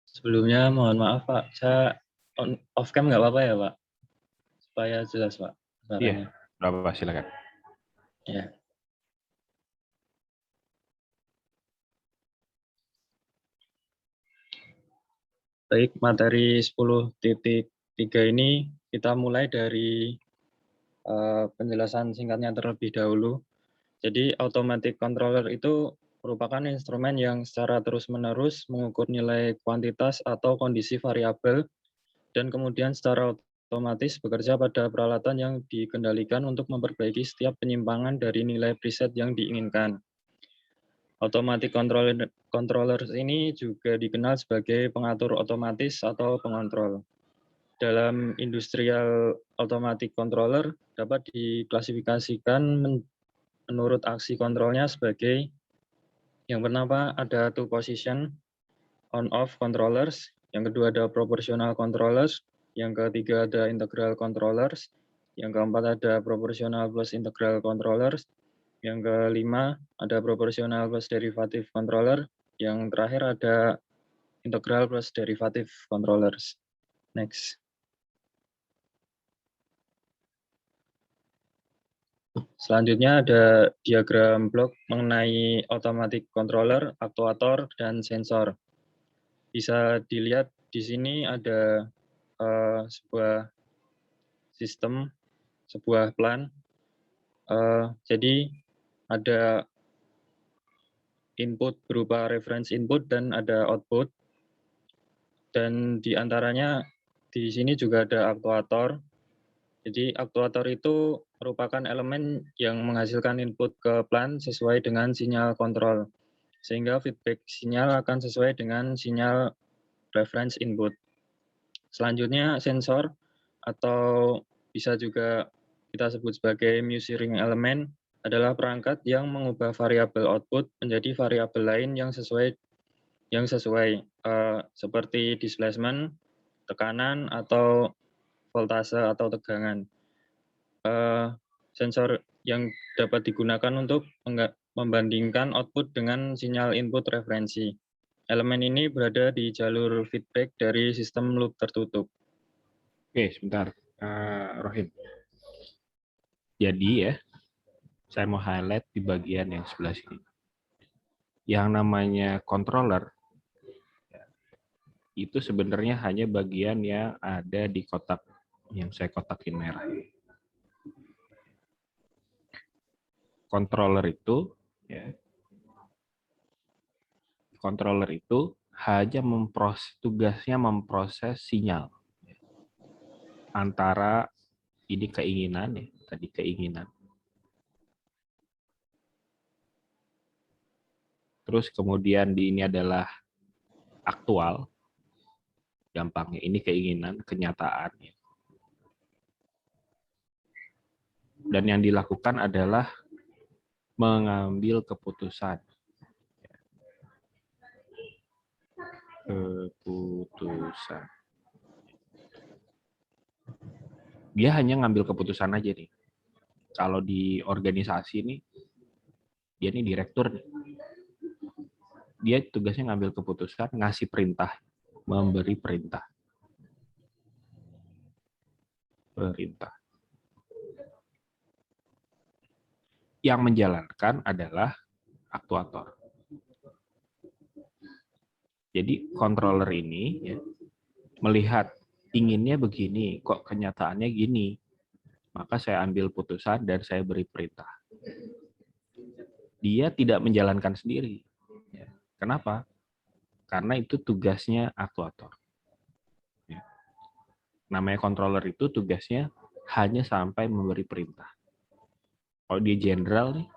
Sebelumnya mohon maaf Pak, saya off cam nggak apa-apa ya Pak? Supaya jelas Pak Iya, suaranya. berapa silakan. Ya. Baik, materi 10.3 ini kita mulai dari penjelasan singkatnya terlebih dahulu. Jadi automatic controller itu merupakan instrumen yang secara terus-menerus mengukur nilai kuantitas atau kondisi variabel dan kemudian secara otomatis bekerja pada peralatan yang dikendalikan untuk memperbaiki setiap penyimpangan dari nilai preset yang diinginkan. Automatic controller ini juga dikenal sebagai pengatur otomatis atau pengontrol. Dalam industrial automatic controller dapat diklasifikasikan menurut aksi kontrolnya sebagai yang pertama ada two position on-off controllers, yang kedua ada proportional controllers, yang ketiga ada integral controllers, yang keempat ada proportional plus integral controllers, yang kelima ada proportional plus derivative controller, yang terakhir ada integral plus derivative controllers. Next. Selanjutnya ada diagram blok mengenai automatic controller, aktuator, dan sensor. Bisa dilihat di sini ada sebuah sistem, sebuah plan. Jadi ada input berupa reference input dan ada output. Dan di antaranya di sini juga ada aktuator. Jadi aktuator itu merupakan elemen yang menghasilkan input ke plan sesuai dengan sinyal kontrol. Sehingga feedback sinyal akan sesuai dengan sinyal reference input. Selanjutnya sensor atau bisa juga kita sebut sebagai measuring element adalah perangkat yang mengubah variabel output menjadi variabel lain yang sesuai seperti displacement, tekanan atau voltase atau tegangan. Sensor yang dapat digunakan untuk membandingkan output dengan sinyal input referensi. Elemen ini berada di jalur feedback dari sistem loop tertutup. Oke, sebentar. Rohim. Jadi ya, saya mau highlight di bagian yang sebelah sini. Yang namanya controller, itu sebenarnya hanya bagian yang ada di kotak yang saya kotakin merah. Controller itu hanya tugasnya memproses sinyal antara ini keinginan ya, tadi keinginan. Terus kemudian di ini adalah aktual, gampangnya ini keinginan, kenyataan. Dan yang dilakukan adalah mengambil keputusan. Dia hanya ngambil keputusan aja nih. Kalau di organisasi nih, dia nih direktur nih. Dia tugasnya ngambil keputusan, ngasih perintah, memberi perintah. Yang menjalankan adalah aktuator. Jadi controller ini ya, melihat inginnya begini, kok kenyataannya gini, maka saya ambil putusan dan saya beri perintah. Dia tidak menjalankan sendiri. Ya. Kenapa? Karena itu tugasnya aktuator. Ya. Namanya controller itu tugasnya hanya sampai memberi perintah. Kalau dia jenderal nih,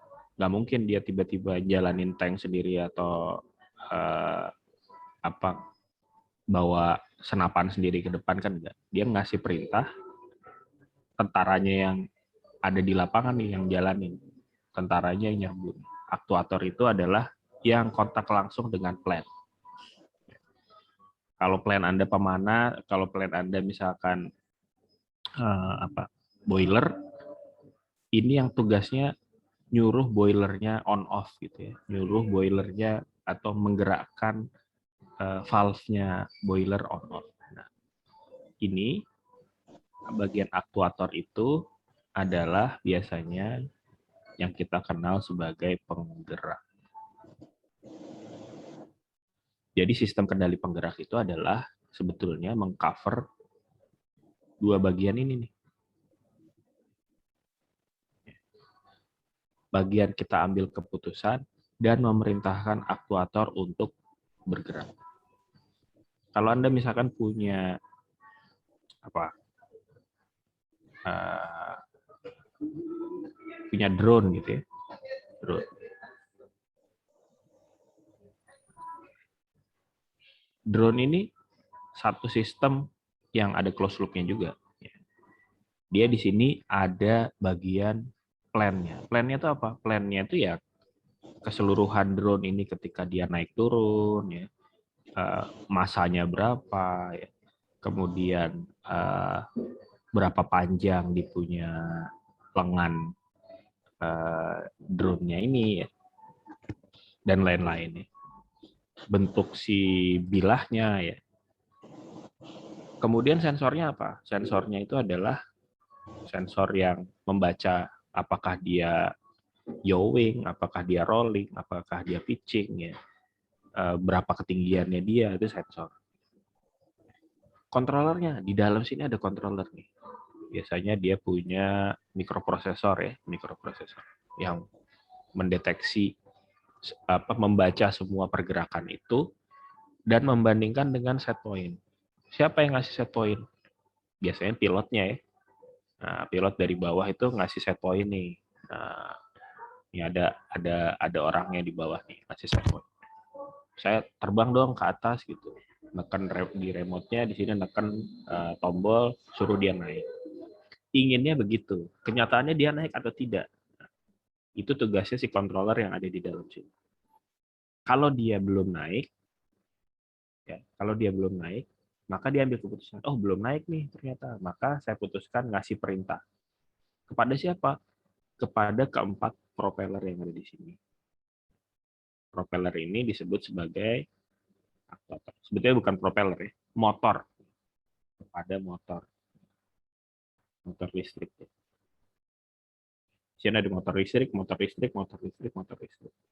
nggak mungkin dia tiba-tiba jalanin tank sendiri atau bawa senapan sendiri ke depan, kan enggak. Dia ngasih perintah, tentaranya yang ada di lapangan nih yang jalanin, tentaranya yang nyambung. Aktuator itu adalah yang kontak langsung dengan plan. Kalau plan Anda pemana, kalau plan Anda misalkan boiler, ini yang tugasnya nyuruh boilernya on off gitu ya, nyuruh boilernya atau menggerakkan valve-nya boiler on off. Nah, ini bagian aktuator itu adalah biasanya yang kita kenal sebagai penggerak. Jadi sistem kendali penggerak itu adalah sebetulnya mengcover dua bagian ini nih. Bagian kita ambil keputusan dan memerintahkan aktuator untuk bergerak. Kalau Anda misalkan punya punya drone gitu ya, drone ini satu sistem yang ada closed loop-nya juga. Dia di sini ada bagian plan-nya. Plan-nya itu apa? Plan-nya itu ya keseluruhan drone ini ketika dia naik turun, ya, masanya berapa, ya, kemudian berapa panjang dia punya lengan drone-nya ini, ya, dan lain-lain. Ya. Bentuk si bilahnya, ya. Kemudian sensornya apa? Sensornya itu adalah sensor yang membaca apakah dia yawing, apakah dia rolling, apakah dia pitching, ya, berapa ketinggiannya dia, itu sensor. Kontrolernya di dalam sini ada controller nih. Biasanya dia punya mikroprosesor ya, mikroprosesor yang mendeteksi membaca semua pergerakan itu dan membandingkan dengan set point. Siapa yang ngasih set point? Biasanya pilotnya ya. Nah, pilot dari bawah itu ngasih set point nih. Nah, ini ada orangnya di bawah nih ngasih set point. Saya terbang dong ke atas gitu. Neken di remote-nya di sini neken tombol suruh dia naik. Inginnya begitu. Kenyataannya dia naik atau tidak. Itu tugasnya si controller yang ada di dalam sini. Kalau dia belum naik, ya, maka dia ambil keputusan. Oh, belum naik nih ternyata. Maka saya putuskan ngasih perintah. Kepada siapa? Kepada keempat propeller yang ada di sini. Propeller ini disebut sebagai aktuator. Sebetulnya bukan propeller ya, motor. Kepada motor listrik. Di sini ada motor listrik.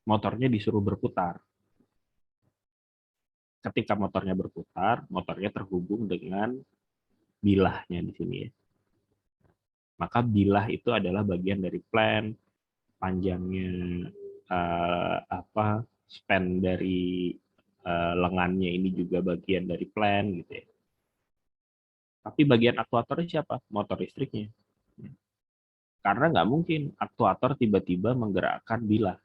Motornya disuruh berputar. Ketika motornya berputar, motornya terhubung dengan bilahnya di sini ya. Maka bilah itu adalah bagian dari plan, panjangnya span dari lengannya ini juga bagian dari plan gitu ya. Tapi bagian aktuatornya siapa? Motor listriknya. Karena nggak mungkin aktuator tiba-tiba menggerakkan bilah.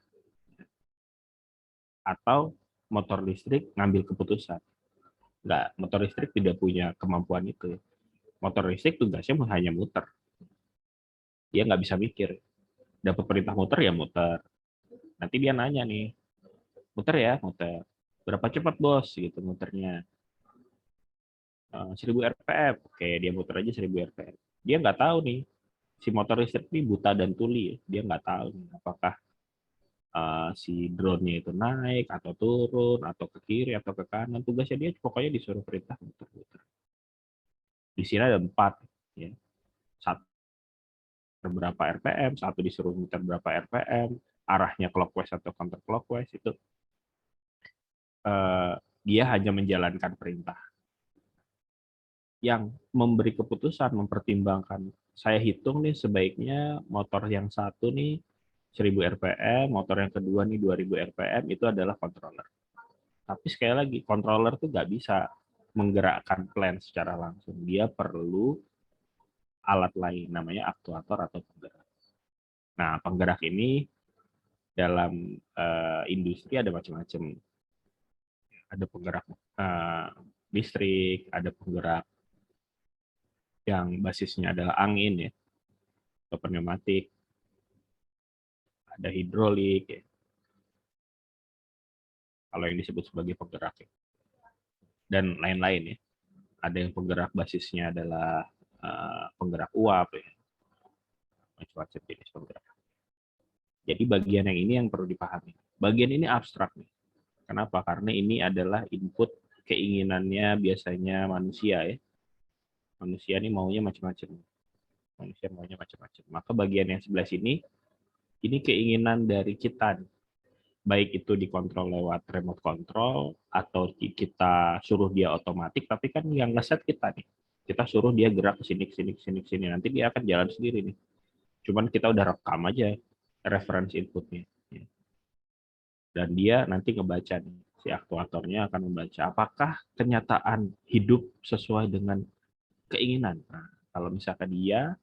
Atau motor listrik ngambil keputusan. Nggak, motor listrik tidak punya kemampuan itu. Motor listrik tugasnya hanya muter. Dia nggak bisa mikir. Dapat perintah muter ya muter. Nanti dia nanya nih, muter ya, muter. Berapa cepat bos gitu muternya? 1000 rpm. Oke, dia muter aja 1000 rpm. Dia nggak tahu nih si motor listrik ini buta dan tuli, ya. Dia nggak tahu apakah si drone-nya itu naik atau turun atau ke kiri atau ke kanan. Tugasnya dia pokoknya disuruh perintah muter-muter. Di sini ada 4, ya. Satu berapa RPM, satu disuruh muter berapa RPM, arahnya clockwise atau counter clockwise, itu dia hanya menjalankan perintah. Yang memberi keputusan, mempertimbangkan, saya hitung nih sebaiknya motor yang satu nih 1000 RPM, motor yang kedua nih 2000 RPM, itu adalah controller. Tapi sekali lagi, controller tuh nggak bisa menggerakkan plan secara langsung. Dia perlu alat lain, namanya aktuator atau penggerak. Nah, penggerak ini dalam industri ada macam-macam. Ada penggerak listrik, ada penggerak yang basisnya adalah angin, ya, atau pneumatik, ada hidrolik, ya, kalau yang disebut sebagai penggerak, ya, dan lain-lain, ya. Ada yang penggerak basisnya adalah penggerak uap, ya, macam-macam jenis penggerak. Jadi bagian yang ini yang perlu dipahami. Bagian ini abstrak nih. Kenapa? Karena ini adalah input keinginannya biasanya manusia, ya. Manusia ini maunya macam-macam. Manusia maunya macam-macam. Maka bagian yang sebelah sini, ini keinginan dari kita, nih. Baik itu dikontrol lewat remote control atau kita suruh dia otomatis, tapi kan yang ngeset kita nih. Kita suruh dia gerak ke sini, ke sini, ke sini, ke sini. Nanti dia akan jalan sendiri nih. Cuman kita udah rekam aja reference inputnya. Dan dia nanti ngebaca nih. Si aktuatornya akan membaca apakah kenyataan hidup sesuai dengan keinginan. Nah, kalau misalkan dia,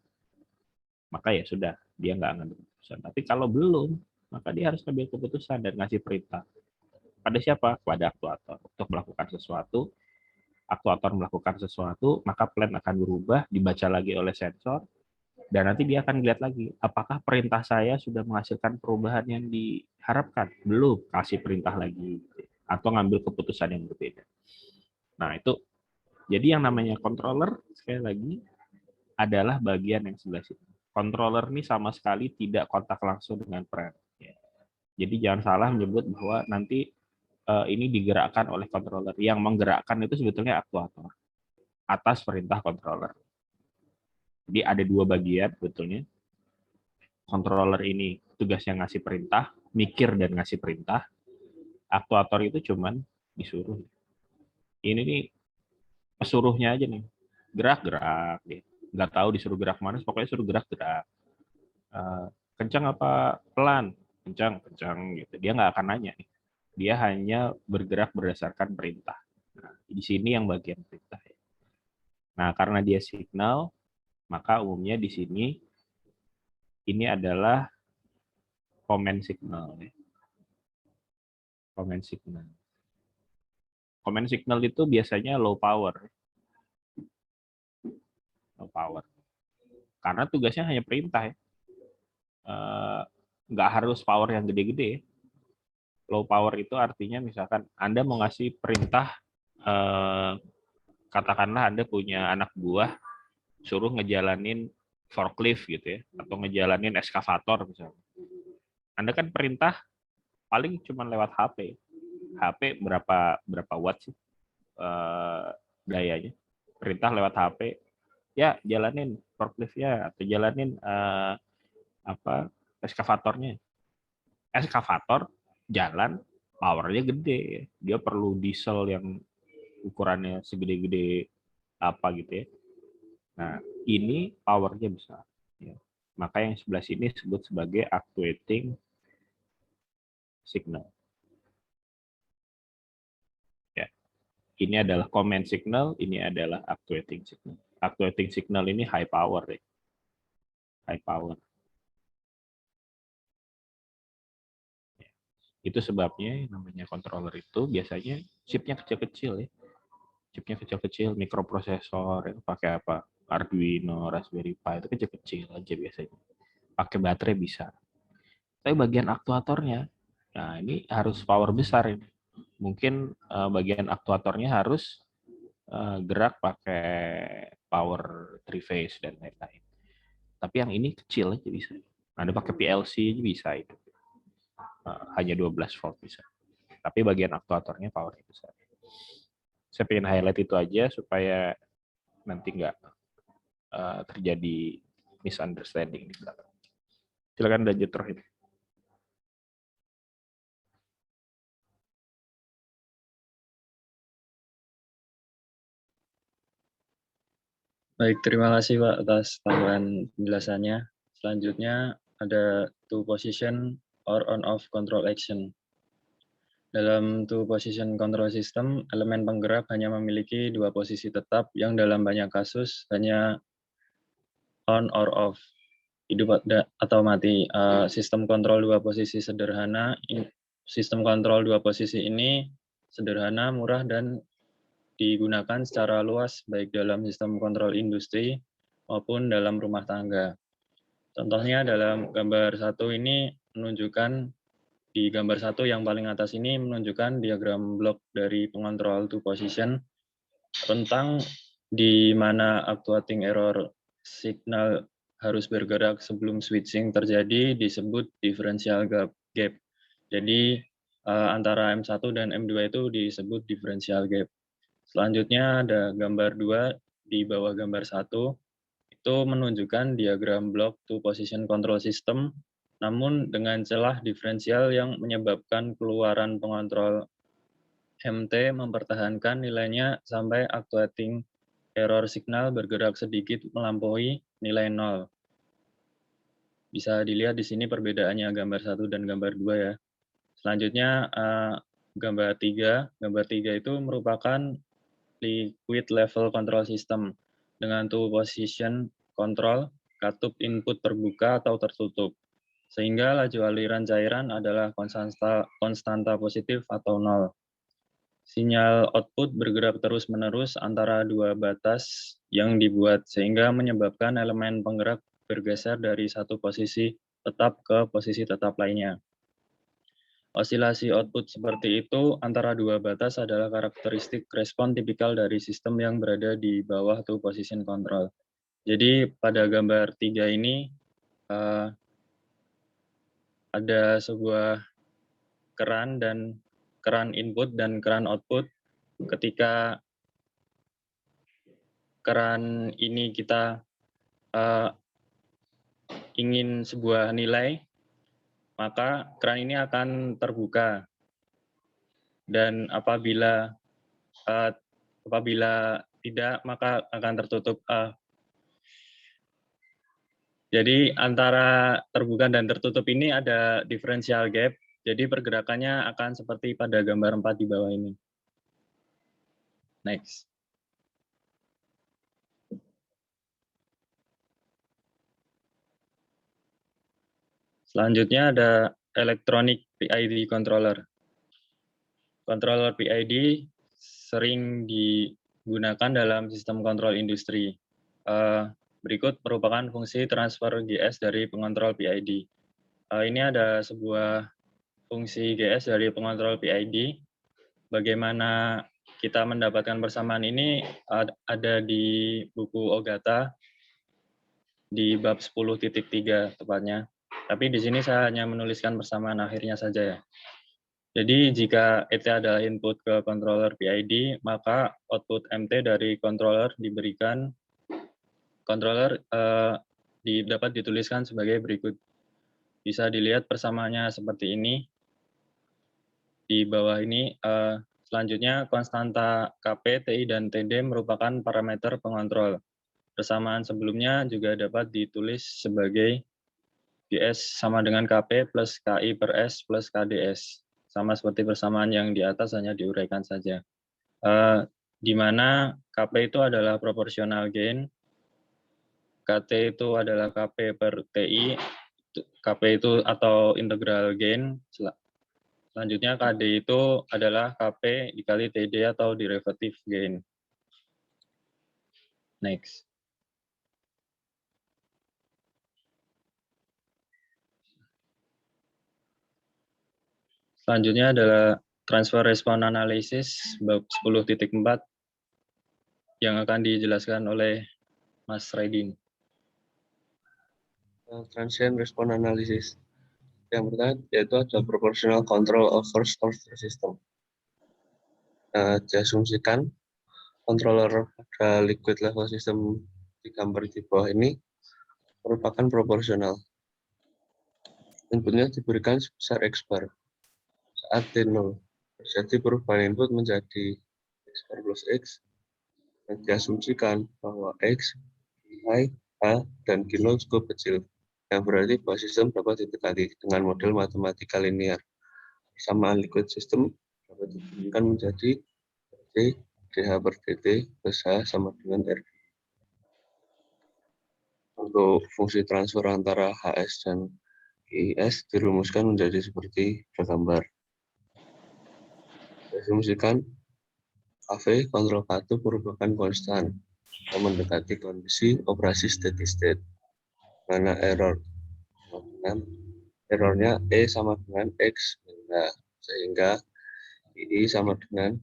maka ya sudah, dia nggak ngambil keputusan. Tapi kalau belum, maka dia harus ngambil keputusan dan ngasih perintah. Pada siapa? Pada aktuator. Untuk melakukan sesuatu, aktuator melakukan sesuatu, maka plan akan berubah, dibaca lagi oleh sensor, dan nanti dia akan lihat lagi, apakah perintah saya sudah menghasilkan perubahan yang diharapkan? Belum, kasih perintah lagi. Atau ngambil keputusan yang berbeda. Nah, itu. Jadi yang namanya controller, sekali lagi, adalah bagian yang sebelah sini. Controller ini sama sekali tidak kontak langsung dengan plan. Jadi jangan salah menyebut bahwa nanti ini digerakkan oleh controller. Yang menggerakkan itu sebetulnya aktuator atas perintah controller. Jadi ada 2 bagian sebetulnya. Controller ini tugasnya ngasih perintah, mikir dan ngasih perintah. Aktuator itu cuman disuruh. Ini nih pesuruhnya aja nih. Gerak-gerak. Nggak tahu disuruh gerak mana, pokoknya suruh gerak-gerak. Kencang apa pelan? Kencang gitu. Dia nggak akan nanya nih. Dia hanya bergerak berdasarkan perintah. Nah, di sini yang bagian perintah. Nah, karena dia signal, maka umumnya di sini ini adalah command signal. Command signal. Command signal itu biasanya low power. Low power. Karena tugasnya hanya perintah, ya. Nggak harus power yang gede-gede. Low power itu artinya misalkan Anda mau ngasih perintah, katakanlah Anda punya anak buah, suruh ngejalanin forklift gitu, ya, atau ngejalanin eskavator misalnya. Anda kan perintah paling cuma lewat HP. HP berapa watt sih dayanya? Perintah lewat HP, ya jalanin forklift-nya atau jalanin eskavatornya. Eskavator jalan, powernya gede, dia perlu diesel yang ukurannya segede-gede apa gitu, ya. Nah, ini powernya besar, ya. Maka yang sebelah sini disebut sebagai actuating signal. Ya. Ini adalah command signal, ini adalah actuating signal. Actuating signal ini high power, ya. High power. Itu sebabnya namanya controller itu biasanya chipnya kecil-kecil, ya. Chipnya kecil-kecil, mikroprosesor, ya. Pakai apa? Arduino, Raspberry Pi, itu kecil-kecil aja biasanya. Pakai baterai bisa. Tapi bagian aktuatornya, nah ini harus power besar ini. Mungkin bagian aktuatornya harus gerak pakai power 3 phase dan lain-lain. Tapi Tapi yang ini kecil aja bisa. Anda pakai PLC aja bisa itu. Hanya 12 volt bisa. Tapi bagian aktuatornya powernya besar. Saya pengen highlight itu aja supaya nanti nggak terjadi misunderstanding di belakang. Silakan lanjut terakhir. Baik, terima kasih Pak atas tambahan penjelasannya. Selanjutnya ada two position or on-off control action. Dalam two position control system, elemen penggerak hanya memiliki dua posisi tetap yang dalam banyak kasus hanya on or off, hidup atau mati. Sistem kontrol dua posisi sederhana, sistem kontrol dua posisi ini sederhana, murah, dan digunakan secara luas baik dalam sistem kontrol industri maupun dalam rumah tangga. Contohnya dalam gambar satu ini menunjukkan, di gambar satu yang paling atas ini menunjukkan diagram blok dari pengontrol two position, tentang di mana actuating error signal harus bergerak sebelum switching terjadi disebut differential gap. Jadi antara M1 dan M2 itu disebut differential gap. Selanjutnya ada gambar 2 di bawah gambar 1, itu menunjukkan diagram block two position control system, namun dengan celah diferensial yang menyebabkan keluaran pengontrol MT mempertahankan nilainya sampai actuating error signal bergerak sedikit melampaui nilai 0. Bisa dilihat di sini perbedaannya gambar 1 dan gambar 2 ya. Selanjutnya gambar 3. Gambar 3 itu merupakan liquid level control system dengan two position control, katup input terbuka atau tertutup, sehingga laju aliran cairan adalah konstanta positif atau 0. Sinyal output bergerak terus-menerus antara dua batas yang dibuat, sehingga menyebabkan elemen penggerak bergeser dari satu posisi tetap ke posisi tetap lainnya. Osilasi output seperti itu antara dua batas adalah karakteristik respon tipikal dari sistem yang berada di bawah two position control. Jadi pada gambar 3 ini ada sebuah keran input dan keran output. Ketika keran ini kita ingin sebuah nilai, maka keran ini akan terbuka, dan apabila tidak, maka akan tertutup. Jadi antara terbuka dan tertutup ini ada differential gap, jadi pergerakannya akan seperti pada gambar 4 di bawah ini. Next. Selanjutnya ada electronic PID controller. Controller PID sering digunakan dalam sistem kontrol industri. Berikut merupakan fungsi transfer GS dari pengontrol PID. Ini ada sebuah fungsi GS dari pengontrol PID. Bagaimana kita mendapatkan persamaan ini ada di buku Ogata di bab 10.3 tepatnya. Tapi di sini saya hanya menuliskan persamaan akhirnya saja ya. Jadi jika ET adalah input ke controller PID, maka output MT dari controller diberikan controller dapat dituliskan sebagai berikut. Bisa dilihat persamaannya seperti ini. Di bawah ini selanjutnya konstanta KP, TI, dan TD merupakan parameter pengontrol. Persamaan sebelumnya juga dapat ditulis sebagai GS sama dengan KP plus KI per S plus KDS. Sama seperti persamaan yang di atas, hanya diuraikan saja. Di mana KP itu adalah proporsional gain, KT itu adalah KP per TI, KP itu atau integral gain, selanjutnya KD itu adalah KP dikali TD atau derivative gain. Next. Selanjutnya adalah transfer response analysis bab 10.4 yang akan dijelaskan oleh Mas Raidin. transient response analysis. Yang pertama yaitu ada proportional control of first order system. Diasumsikan controller pada liquid level system di gambar di bawah ini merupakan proporsional. Inputnya diberikan sebesar X bar. Saat T0 terjadi perubahan input menjadi X bar plus X, dan diasumsikan bahwa X, Y, A, dan Q0 cukup kecil, yang berarti bahwa sistem dapat didekati dengan model matematika linear. Persamaan liquid system dapat dibandingkan menjadi D, dH per dt plus H sama dengan R. Untuk fungsi transfer antara HS dan GIS dirumuskan menjadi seperti gambar. Diasumsikan KV kontrol K2 merupakan konstan yang mendekati kondisi operasi steady state, mana errornya E sama dengan X, sehingga I sama dengan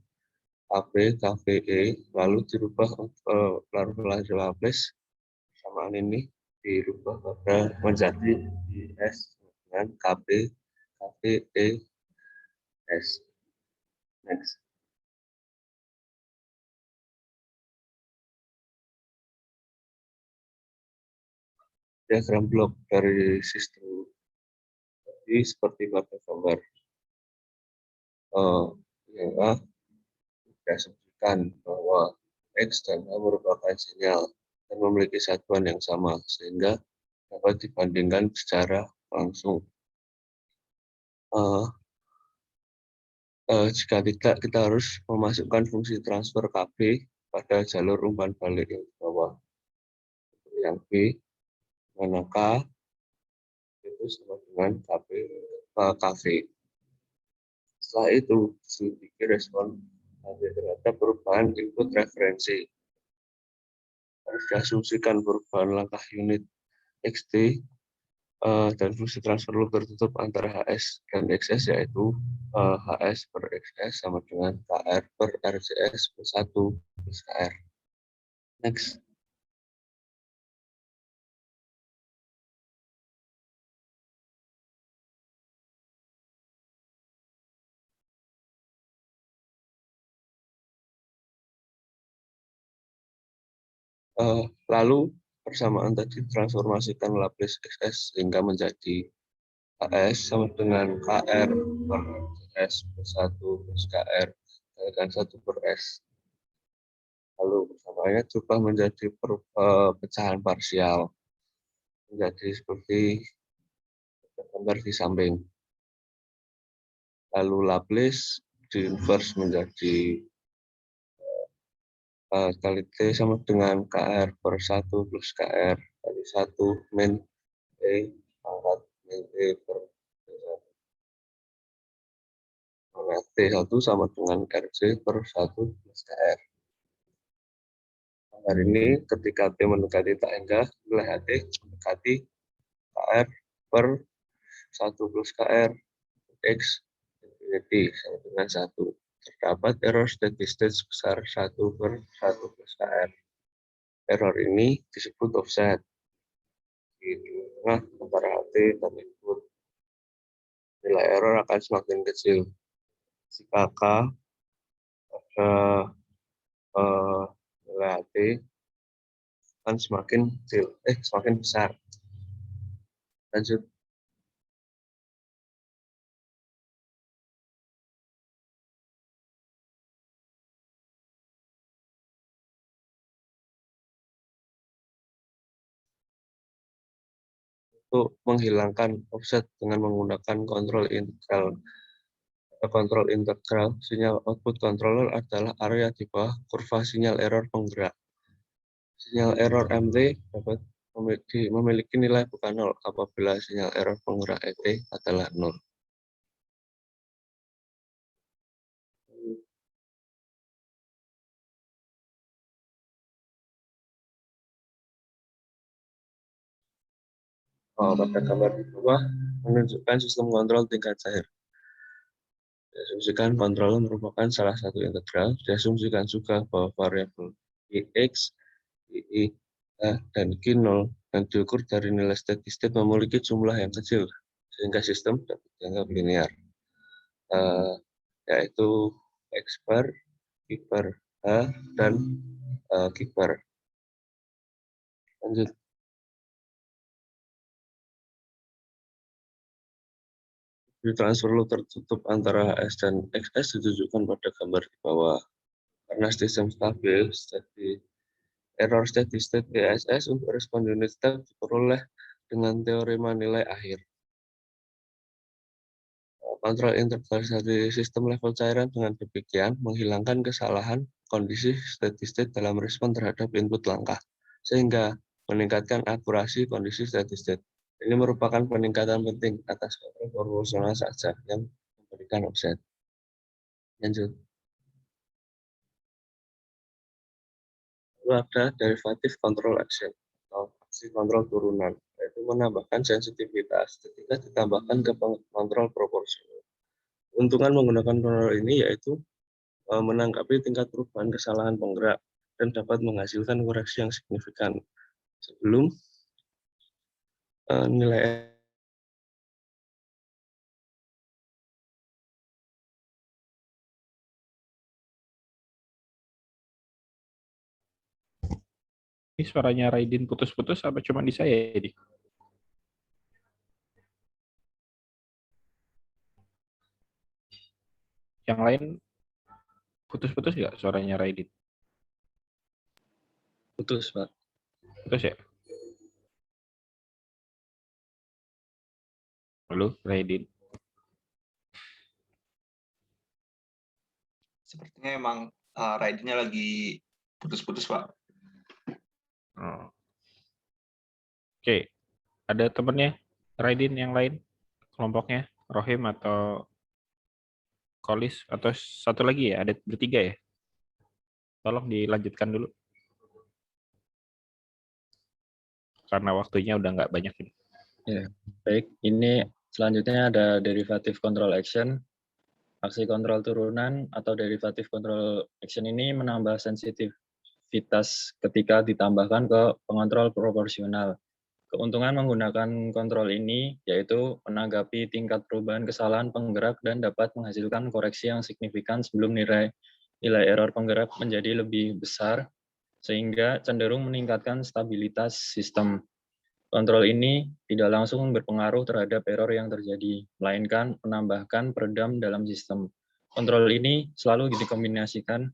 AB KVE, lalu dirubah Laplace samaan ini dirubah pada menjadi IS dengan KB KVE S. Next. Diagram blok dari sistem jadi seperti pada gambar. Yang A diasumsikan bahwa X dan A merupakan sinyal dan memiliki satuan yang sama sehingga dapat dibandingkan secara langsung. Jika tidak, kita harus memasukkan fungsi transfer KB pada jalur umpan balik yang di bawah. Yang B, mana K itu sama dengan KV. Setelah itu, diselidiki respon terhadap perubahan input referensi. Harus diasumsikan perubahan langkah unit XT dan fungsi transfer loop tertutup antara HS dan XS, yaitu HS per XS sama dengan KR per RCS plus 1 plus KR. Next. Lalu persamaan tadi transformasikan Laplace XS sehingga menjadi HS sama dengan KR per S plus 1 plus KR dan 1 per S. Lalu persamaannya berubah menjadi pecahan parsial. Menjadi seperti gambar di samping. Lalu Laplace di inverse menjadi kali T sama dengan KR per 1 plus KR kali 1 min E pangkat min E per T1 sama dengan RC per 1 plus KR. Hari ini ketika T mendekati tak hingga nilai HT mendekati KR per 1 plus KR X infinity sama dengan 1. Terdapat error steady state sebesar 1 per 1 plus KR. Error ini disebut offset. Di tengah antara HT dan input. Nilai error akan semakin kecil. Jika K pada nilai HT akan semakin besar. Lanjut. Untuk menghilangkan offset dengan menggunakan kontrol integral, sinyal output controller adalah area di bawah kurva sinyal error penggerak. Sinyal error MT dapat memiliki nilai bukan 0 apabila sinyal error penggerak ET adalah 0. Pada gambar di bawah menunjukkan sistem kontrol tingkat cair. Diasumsikan kontrol merupakan salah satu integral. Diasumsikan juga bahwa variabel X, Y, A, dan Q0 yang diukur dari nilai steady state memiliki jumlah yang kecil, sehingga sistem dapat dianggap linear, yaitu X bar, Y bar H, dan Q bar. Lanjut. Di transfer loop tertutup antara HS dan XS ditunjukkan pada gambar di bawah. Karena sistem stabil, error steady state DSS untuk respon unit step diperoleh dengan teorema nilai akhir. Kontrol interval dari sistem level cairan dengan demikian menghilangkan kesalahan kondisi steady state dalam respon terhadap input langkah, sehingga meningkatkan akurasi kondisi steady state. Ini merupakan peningkatan penting atas kontrol proporsional saja yang memberikan offset. Lanjut. Lalu ada derivatif control action atau aksi kontrol turunan, yaitu menambahkan sensitivitas ketika ditambahkan ke kontrol proporsional. Keuntungan menggunakan kontrol ini yaitu menanggapi tingkat perubahan kesalahan penggerak dan dapat menghasilkan koreksi yang signifikan sebelum nilai Ini suaranya Raidin putus-putus apa cuma di saya ini? Yang lain putus-putus nggak suaranya Raidin? Putus, Pak. Putus ya? Halo, Raidin. Sepertinya emang Raidinnya lagi putus-putus, Pak. Oh. Oke, ada temennya Raidin yang lain? Kelompoknya Rohim atau Kolis atau satu lagi ya? Ada bertiga ya? Tolong dilanjutkan dulu. Karena waktunya udah nggak banyak ini. Ya, baik. Ini selanjutnya ada derivative control action. Aksi kontrol turunan atau derivative control action ini menambah sensitivitas ketika ditambahkan ke pengontrol proporsional. Keuntungan menggunakan kontrol ini yaitu menanggapi tingkat perubahan kesalahan penggerak dan dapat menghasilkan koreksi yang signifikan sebelum nilai error penggerak menjadi lebih besar, sehingga cenderung meningkatkan stabilitas sistem. Kontrol ini tidak langsung berpengaruh terhadap error yang terjadi, melainkan menambahkan peredam dalam sistem. Kontrol ini selalu dikombinasikan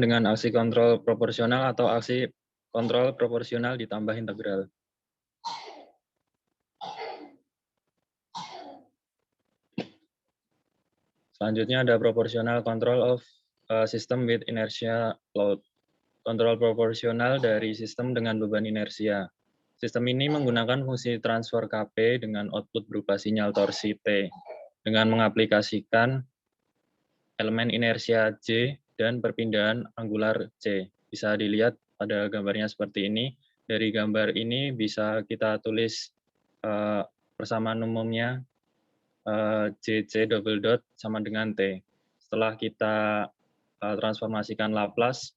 dengan aksi kontrol proporsional atau aksi kontrol proporsional ditambah integral. Selanjutnya ada proportional control of system with inertia load. Kontrol proporsional dari sistem dengan beban inersia. Sistem ini menggunakan fungsi transfer Kp dengan output berupa sinyal torsi T dengan mengaplikasikan elemen inersia J dan perpindahan angular C. Bisa dilihat pada gambarnya seperti ini. Dari gambar ini bisa kita tulis persamaan umumnya JC double dot sama dengan T. Setelah kita transformasikan Laplace,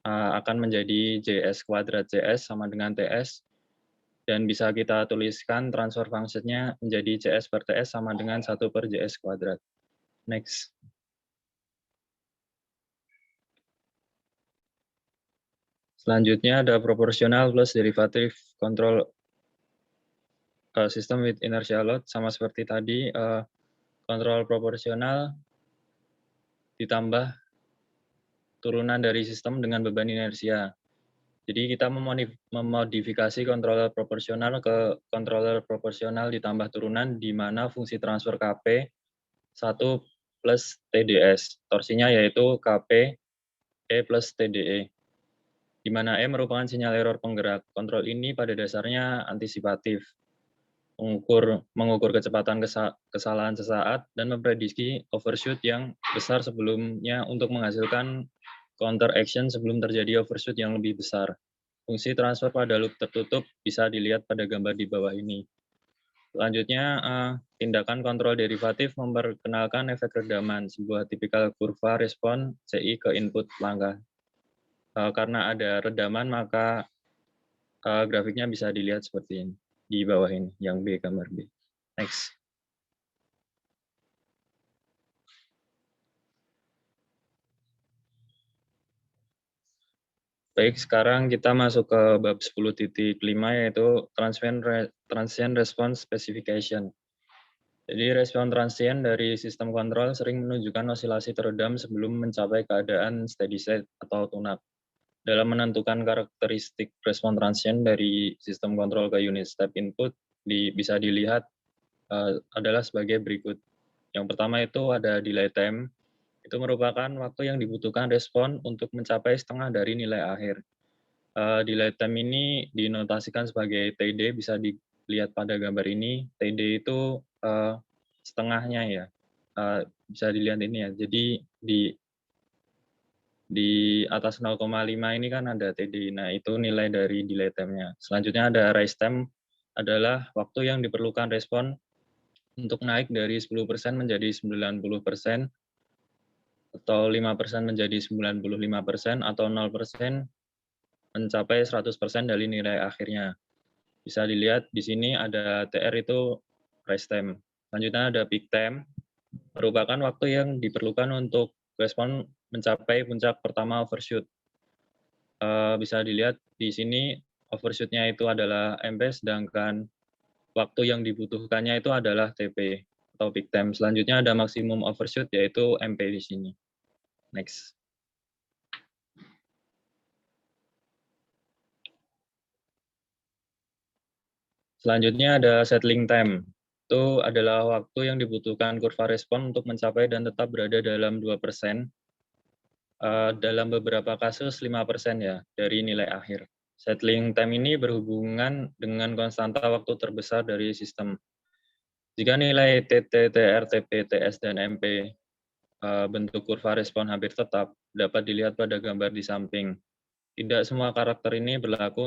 akan menjadi JS kuadrat JS sama dengan TS. Dan bisa kita tuliskan transfer function-nya menjadi JS per TS sama dengan 1 per JS kuadrat. Next. Selanjutnya ada proportional plus derivative control system with inertia load. Sama seperti tadi, kontrol proporsional ditambah turunan dari sistem dengan beban inersia. Jadi kita memodifikasi controller proporsional ke controller proporsional ditambah turunan di mana fungsi transfer Kp 1 plus TDS. Torsinya yaitu Kp E plus TDE. Di mana E merupakan sinyal error penggerak. Kontrol ini pada dasarnya antisipatif. Mengukur kecepatan kesalahan sesaat dan memprediksi overshoot yang besar sebelumnya untuk menghasilkan counter action sebelum terjadi overshoot yang lebih besar. fungsi transfer pada loop tertutup bisa dilihat pada gambar di bawah ini. Selanjutnya, tindakan kontrol derivatif memperkenalkan efek redaman, sebuah tipikal kurva respon CI ke input langkah. Karena ada redaman, maka grafiknya bisa dilihat seperti ini, di bawah ini, yang B, gambar B. Next. Baik, sekarang kita masuk ke bab 10.5 yaitu transient response specification. Jadi respon transient dari sistem kontrol sering menunjukkan osilasi teredam sebelum mencapai keadaan steady state atau tune-up. Dalam menentukan karakteristik respon transient dari sistem kontrol ke unit step input bisa dilihat adalah sebagai berikut. Yang pertama itu ada delay time. Itu merupakan waktu yang dibutuhkan respon untuk mencapai setengah dari nilai akhir. Delay time ini dinotasikan sebagai TD, bisa dilihat pada gambar ini. TD itu setengahnya ya, bisa dilihat ini ya. Jadi di atas 0,5 ini kan ada TD. Nah, itu nilai dari delay time-nya. Selanjutnya ada rise time, adalah waktu yang diperlukan respon untuk naik dari 10% menjadi 90%, atau 5% menjadi 95%, atau 0% mencapai 100% dari nilai akhirnya. Bisa dilihat di sini ada TR itu rise time. Selanjutnya ada peak time, merupakan waktu yang diperlukan untuk respon mencapai puncak pertama overshoot. Bisa dilihat di sini overshoot-nya itu adalah MP, sedangkan waktu yang dibutuhkannya itu adalah TP atau peak time. Selanjutnya ada maksimum overshoot yaitu MP di sini. Next. Selanjutnya ada settling time. Itu adalah waktu yang dibutuhkan kurva respon untuk mencapai dan tetap berada dalam 2%. Dalam beberapa kasus 5% ya dari nilai akhir. Settling time ini berhubungan dengan konstanta waktu terbesar dari sistem. Jika nilai TT, TR, TP, TS, dan MP bentuk kurva respon hampir tetap, dapat dilihat pada gambar di samping. Tidak semua karakter ini berlaku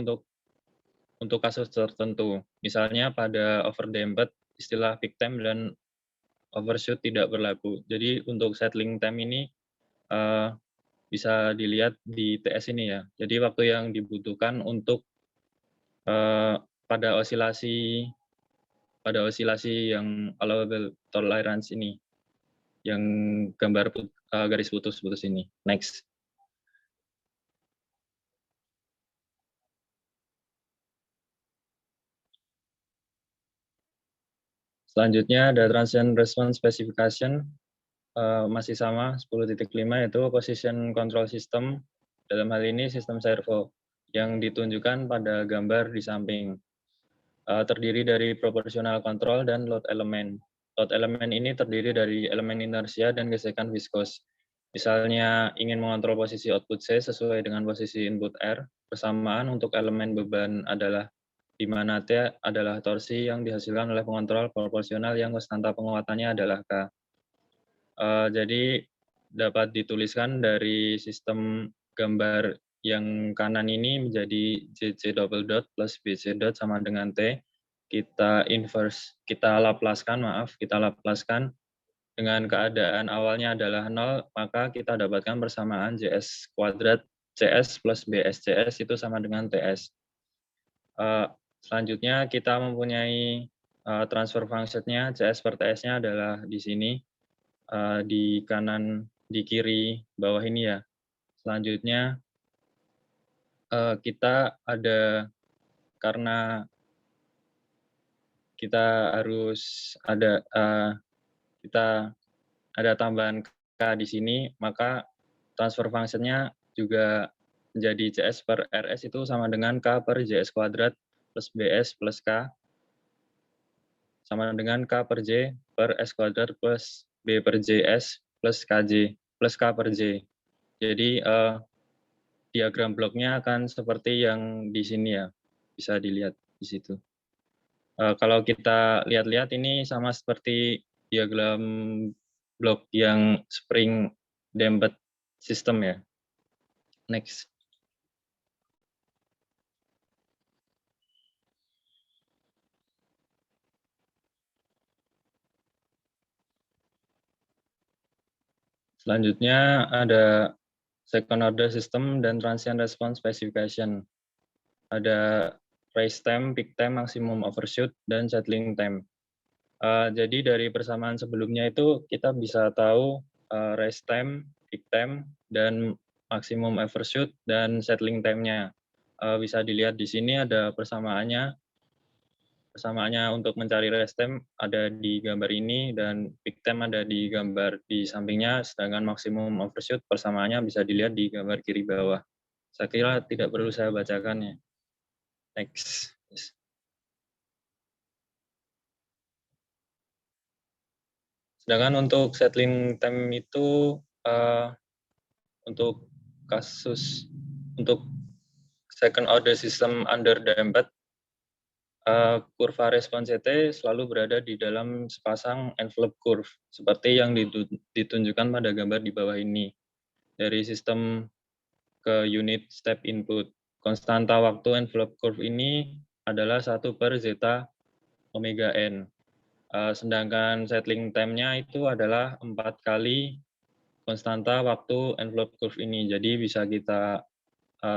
untuk kasus tertentu. Misalnya pada overdamped, istilah peak time dan overshoot tidak berlaku. Jadi untuk settling time ini bisa dilihat di TS ini ya. Jadi waktu yang dibutuhkan untuk pada osilasi yang allowable tolerance ini, yang gambar garis putus-putus ini. Next. Selanjutnya ada transient response specification, masih sama 10.5 yaitu position control system, dalam hal ini sistem servo yang ditunjukkan pada gambar di samping. Terdiri dari proportional control dan load element. Load element ini terdiri dari elemen inersia dan gesekan viskos. Misalnya ingin mengontrol posisi output C sesuai dengan posisi input R, persamaan untuk elemen beban adalah di mana T adalah torsi yang dihasilkan oleh pengontrol proporsional yang konstanta penguatannya adalah K. Jadi dapat dituliskan dari sistem gambar yang kanan ini menjadi JC double dot plus BC dot sama dengan T. Kita laplaskan dengan keadaan awalnya adalah 0, maka kita dapatkan persamaan JS kuadrat CS plus BSCS itu sama dengan TS. Selanjutnya kita mempunyai transfer function-nya, CS per TS-nya adalah di sini, di kanan, di kiri bawah ini ya. Selanjutnya kita ada, karena kita harus ada tambahan K di sini, maka transfer function-nya juga menjadi CS per RS itu sama dengan K per JS kuadrat plus BS plus K sama dengan K per J per S kuadrat plus B per JS plus KJ plus K per J. Jadi diagram bloknya akan seperti yang di sini ya, bisa dilihat di situ. Kalau kita lihat-lihat ini sama seperti diagram blok yang spring damped system ya. Next. Selanjutnya ada second order system dan transient response specification. Ada raise time, peak time, maximum overshoot, dan settling time. Jadi dari persamaan sebelumnya itu kita bisa tahu raise time, peak time, dan maximum overshoot, dan settling time-nya. Bisa dilihat di sini ada persamaannya. Persamaannya untuk mencari rest time ada di gambar ini dan peak time ada di gambar di sampingnya, sedangkan maksimum overshoot persamaannya bisa dilihat di gambar kiri bawah. Saya kira tidak perlu saya bacakan ya. Next. Sedangkan untuk settling time itu untuk kasus untuk second order system under damped, kurva respons CT selalu berada di dalam sepasang envelope curve, seperti yang ditunjukkan pada gambar di bawah ini. Dari sistem ke unit step input. Konstanta waktu envelope curve ini adalah 1/zeta omega n. Sedangkan settling time-nya itu adalah 4 kali konstanta waktu envelope curve ini. Jadi bisa kita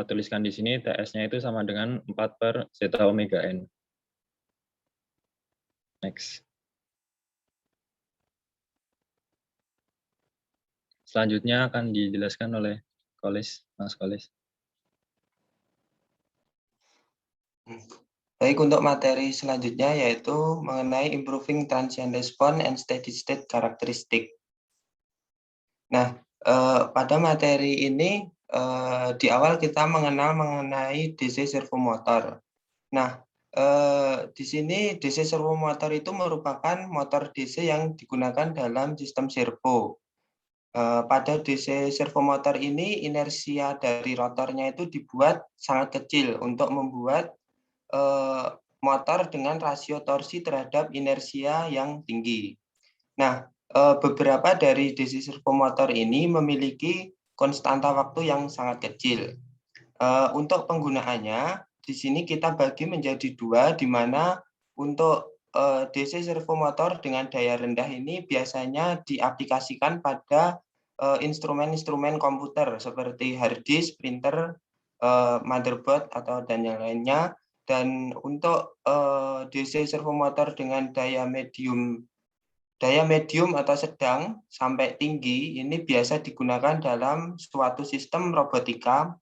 tuliskan di sini TS-nya itu sama dengan 4/zeta omega n. Next. Selanjutnya akan dijelaskan oleh Mas Kolis. Baik, untuk materi selanjutnya yaitu mengenai improving transient response and steady state characteristic. Nah, pada materi ini di awal kita mengenai DC servomotor. Nah, di sini DC servomotor itu merupakan motor DC yang digunakan dalam sistem servo. Pada DC servomotor ini inersia dari rotornya itu dibuat sangat kecil untuk membuat motor dengan rasio torsi terhadap inersia yang tinggi. Nah, beberapa dari DC servomotor ini memiliki konstanta waktu yang sangat kecil. Untuk penggunaannya, di sini kita bagi menjadi dua, di mana untuk DC servomotor dengan daya rendah ini biasanya diaplikasikan pada instrumen-instrumen komputer seperti hard disk, printer, motherboard, atau dan yang lainnya. Dan untuk DC servomotor dengan daya medium atau sedang sampai tinggi ini biasa digunakan dalam suatu sistem robotika,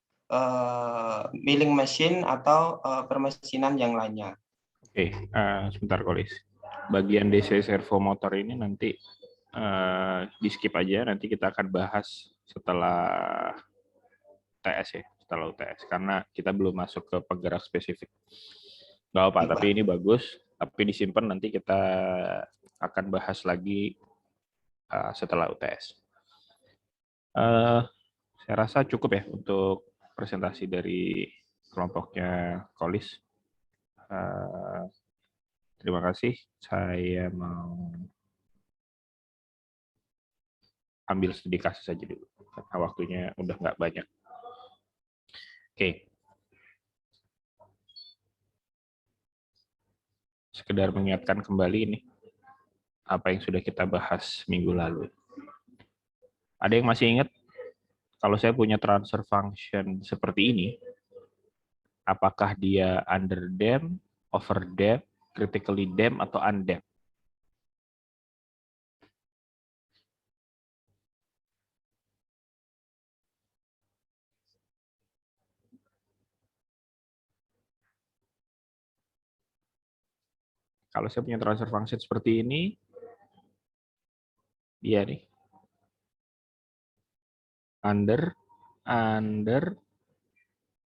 milling machine, atau permesinan yang lainnya. Oke, sebentar Kolis. Bagian DC servo motor ini nanti di skip aja, nanti kita akan bahas setelah TS ya, setelah UTS, karena kita belum masuk ke penggerak spesifik. Nggak apa, tapi ini bagus, tapi disimpan nanti kita akan bahas lagi setelah UTS. Saya rasa cukup ya untuk presentasi dari kelompoknya Kolis. Terima kasih. Saya mau ambil studi kasus saja dulu, karena waktunya udah nggak banyak. Oke. Sekedar mengingatkan kembali ini, apa yang sudah kita bahas minggu lalu. Ada yang masih ingat, kalau saya punya transfer function seperti ini, apakah dia under damped, over damped, critically damped, atau undamped? Kalau saya punya transfer function seperti ini, dia nih, under,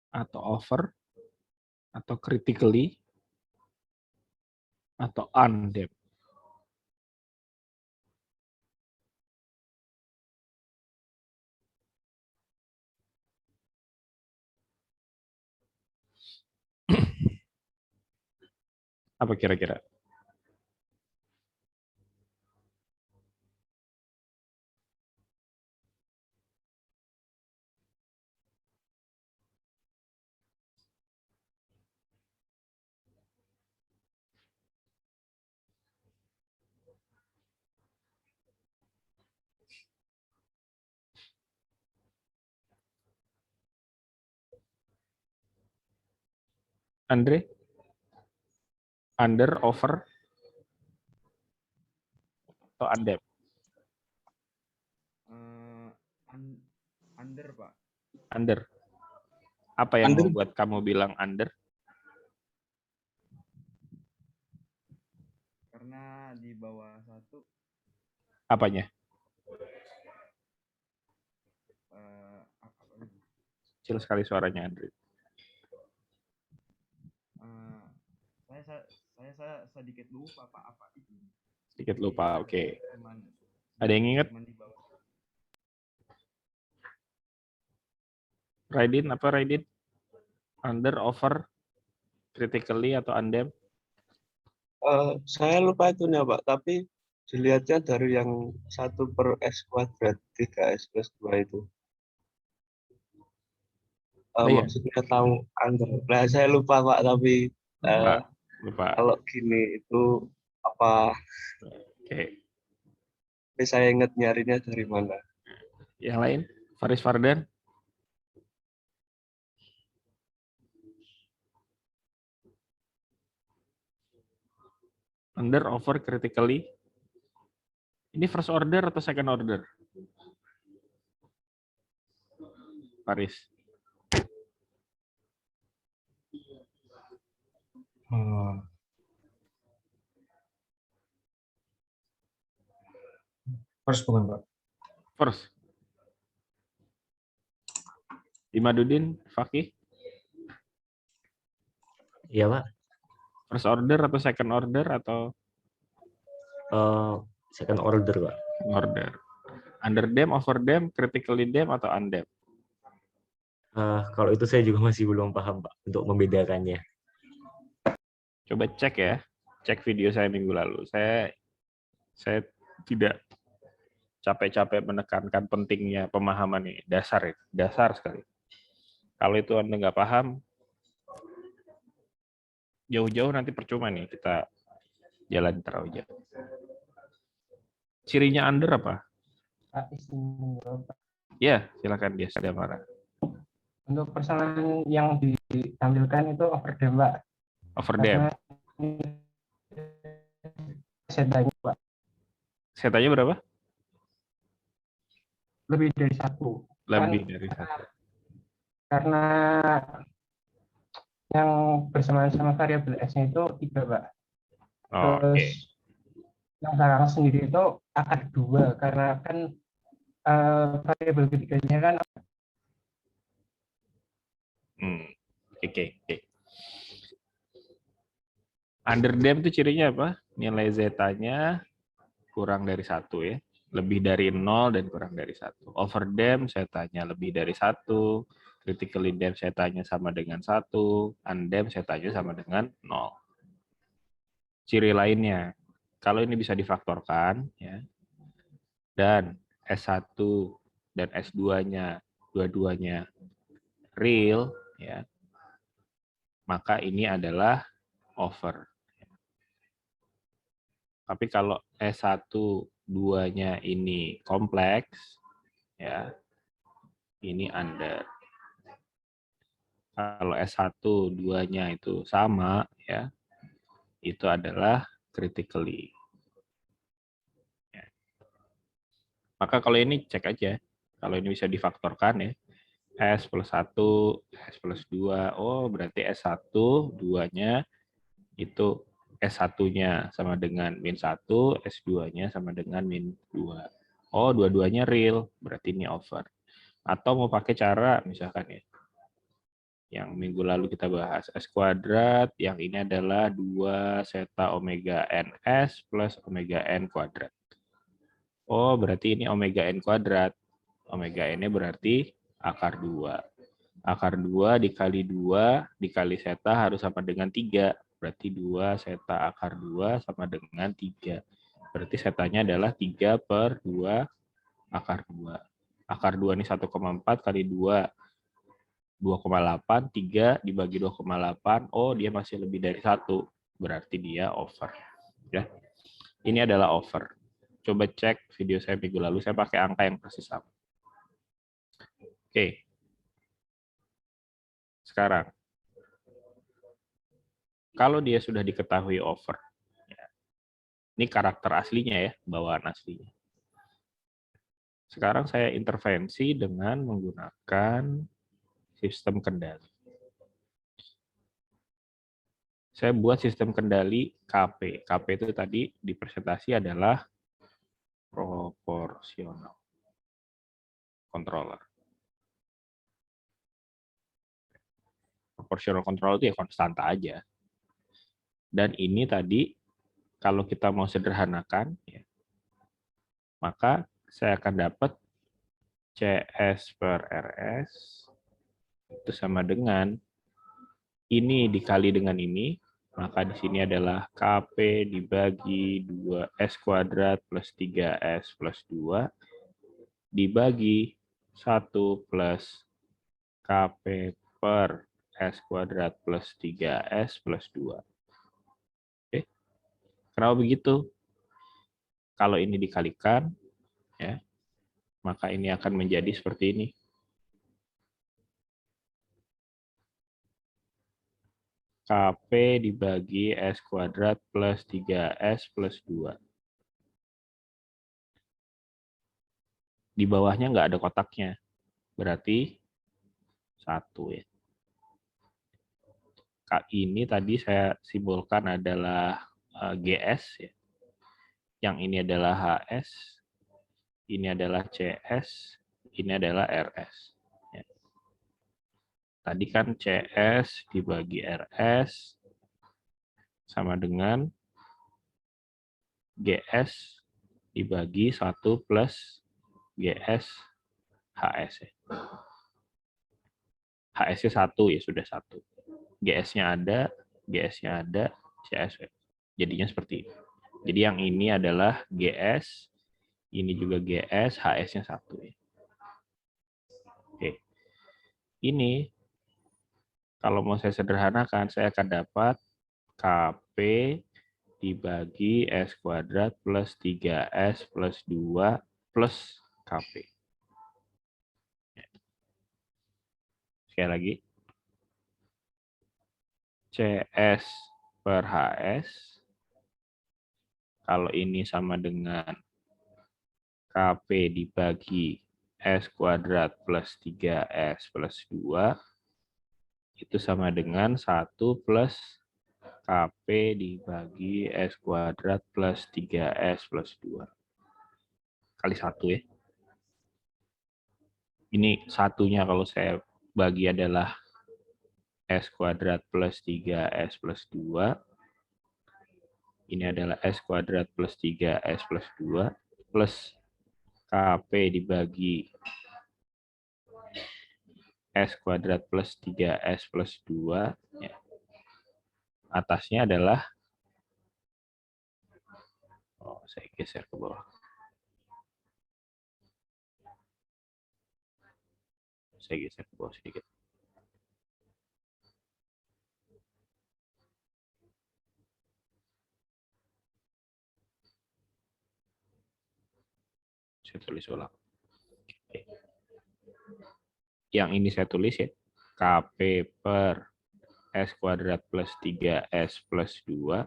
atau over, atau critically, atau undamped. Apa kira-kira? Andre? Under, over, atau undep? Under, Pak. Under. Apa yang Under. membuat kamu bilang under? Karena di bawah 1 Apanya? apa lagi? Kecil sekali suaranya, Andre. Saya sedikit lupa Pak apa itu. Sedikit lupa, oke. Cuman Ada yang ingat? cuman di bawah. Raidin, apa Raidin? Under, over, critically, atau undep? Saya lupa itunya Pak, tapi dilihatnya dari yang 1/(x², 3x+2 itu. Iya. Maksudnya tahu under. Nah, saya lupa Pak, tapi Lupa. kalau gini itu apa? Oke. Tapi saya ingat nyarinya dari mana. Yang lain? Faris Fardan? Under, over, critically. Ini first order atau second order? Faris. First bukan, Pak. First. Imadudin, Fakih. Iya, Pak. First order atau second order atau Second order, Pak. order? Under dem, over dem, critically dem, atau undem? Kalau itu saya juga masih belum paham, Pak, untuk membedakannya. Coba cek ya. Cek video saya minggu lalu. Saya tidak capek-capek menekankan pentingnya pemahaman ini. Dasar ya. Dasar sekali. Kalau itu Anda nggak paham, jauh-jauh nanti percuma nih kita jalan terlalu jauh. Cirinya under apa? Ya, silakan dia sudah marah. Untuk persoalan yang ditampilkan itu overdam, Pak. Overdam. Setanya, Pak. Setanya berapa? Lebih dari 1. Lebih dari 1. Karena yang bersamaan sama variabel S-nya itu 3, Pak. Oh, Terus oke. yang belakang sendiri itu akar 2, karena kan variabel ketiganya kan Oke. Underdam itu cirinya apa? Nilai zeta-nya kurang dari 1 ya. Lebih dari 0 dan kurang dari 1. Overdam zeta-nya lebih dari 1. Critically dam zeta-nya sama dengan 1. Undam zeta-nya sama dengan 0. Ciri lainnya, kalau ini bisa difaktorkan ya. Dan S1 dan S2-nya dua-duanya real ya. Maka ini adalah over. Tapi kalau S1 2-nya ini kompleks ya, ini under. Kalau S1 2-nya itu sama ya, itu adalah critically. Ya. Maka kalau ini cek aja. Kalau ini bisa difaktorkan ya. S plus 1, S plus 2. Oh, berarti S1 2-nya itu S1-nya sama dengan min 1, S2-nya sama dengan min 2. Oh, dua-duanya real, berarti ini over. Atau mau pakai cara, misalkan ya, yang minggu lalu kita bahas, S kuadrat, yang ini adalah 2 zeta omega NS plus omega N kuadrat. Oh, berarti ini omega N kuadrat. Omega N-nya berarti akar 2. Akar 2 dikali 2 dikali zeta harus sama dengan 3. Berarti 2 zeta akar 2 sama dengan 3. Berarti zetanya adalah 3/2 akar 2. Akar 2 ini 1,4 kali 2, 2,8. 3 dibagi 2,8. Oh, dia masih lebih dari 1. Berarti dia over. Ya. Ini adalah over. Coba cek video saya minggu lalu. Saya pakai angka yang persis sama. Oke. Sekarang. Kalau dia sudah diketahui over, ya, ini karakter aslinya ya, bawaan aslinya. Sekarang saya intervensi dengan menggunakan sistem kendali. Saya buat sistem kendali KP. KP itu tadi di presentasi adalah proporsional controller. Proportional controller itu ya konstanta aja. Dan ini tadi, kalau kita mau sederhanakan, ya, maka saya akan dapat CS per RS itu sama dengan ini dikali dengan ini, maka di sini adalah KP dibagi 2S kuadrat plus 3S plus 2 dibagi 1 plus KP per S kuadrat plus 3S plus 2. Oke. Kenapa begitu? Kalau ini dikalikan, ya, maka ini akan menjadi seperti ini. KP dibagi S kuadrat plus 3S plus 2. Di bawahnya nggak ada kotaknya. Berarti 1 ya. Ini tadi saya simbolkan adalah GS ya. Yang ini adalah HS, ini adalah CS, ini adalah RS. Ya. Tadi kan CS dibagi RS sama dengan GS dibagi 1 plus GS HS. Ya. HS-nya 1 ya sudah 1. GS-nya ada, GS-nya ada, CS. Jadinya seperti ini. Jadi yang ini adalah GS, ini juga GS, HS-nya 1. Oke. Ini, kalau mau saya sederhanakan, saya akan dapat KP dibagi S kuadrat plus 3S plus 2 plus KP. Sekali lagi. CS per HS. Kalau ini sama dengan KP dibagi S kuadrat plus 3S plus 2, itu sama dengan 1 plus KP dibagi S kuadrat plus 3S plus 2. Kali 1 ya. Ini satunya kalau saya bagi adalah S kuadrat plus 3S plus 2. Ini adalah S kuadrat plus 3S plus 2 plus KP dibagi S kuadrat plus 3S plus 2. Ya. Atasnya adalah, saya geser ke bawah. Saya geser ke bawah sedikit. Saya tulis ulang. Oke. Yang ini saya tulis ya, KP per S kuadrat plus 3S plus 2.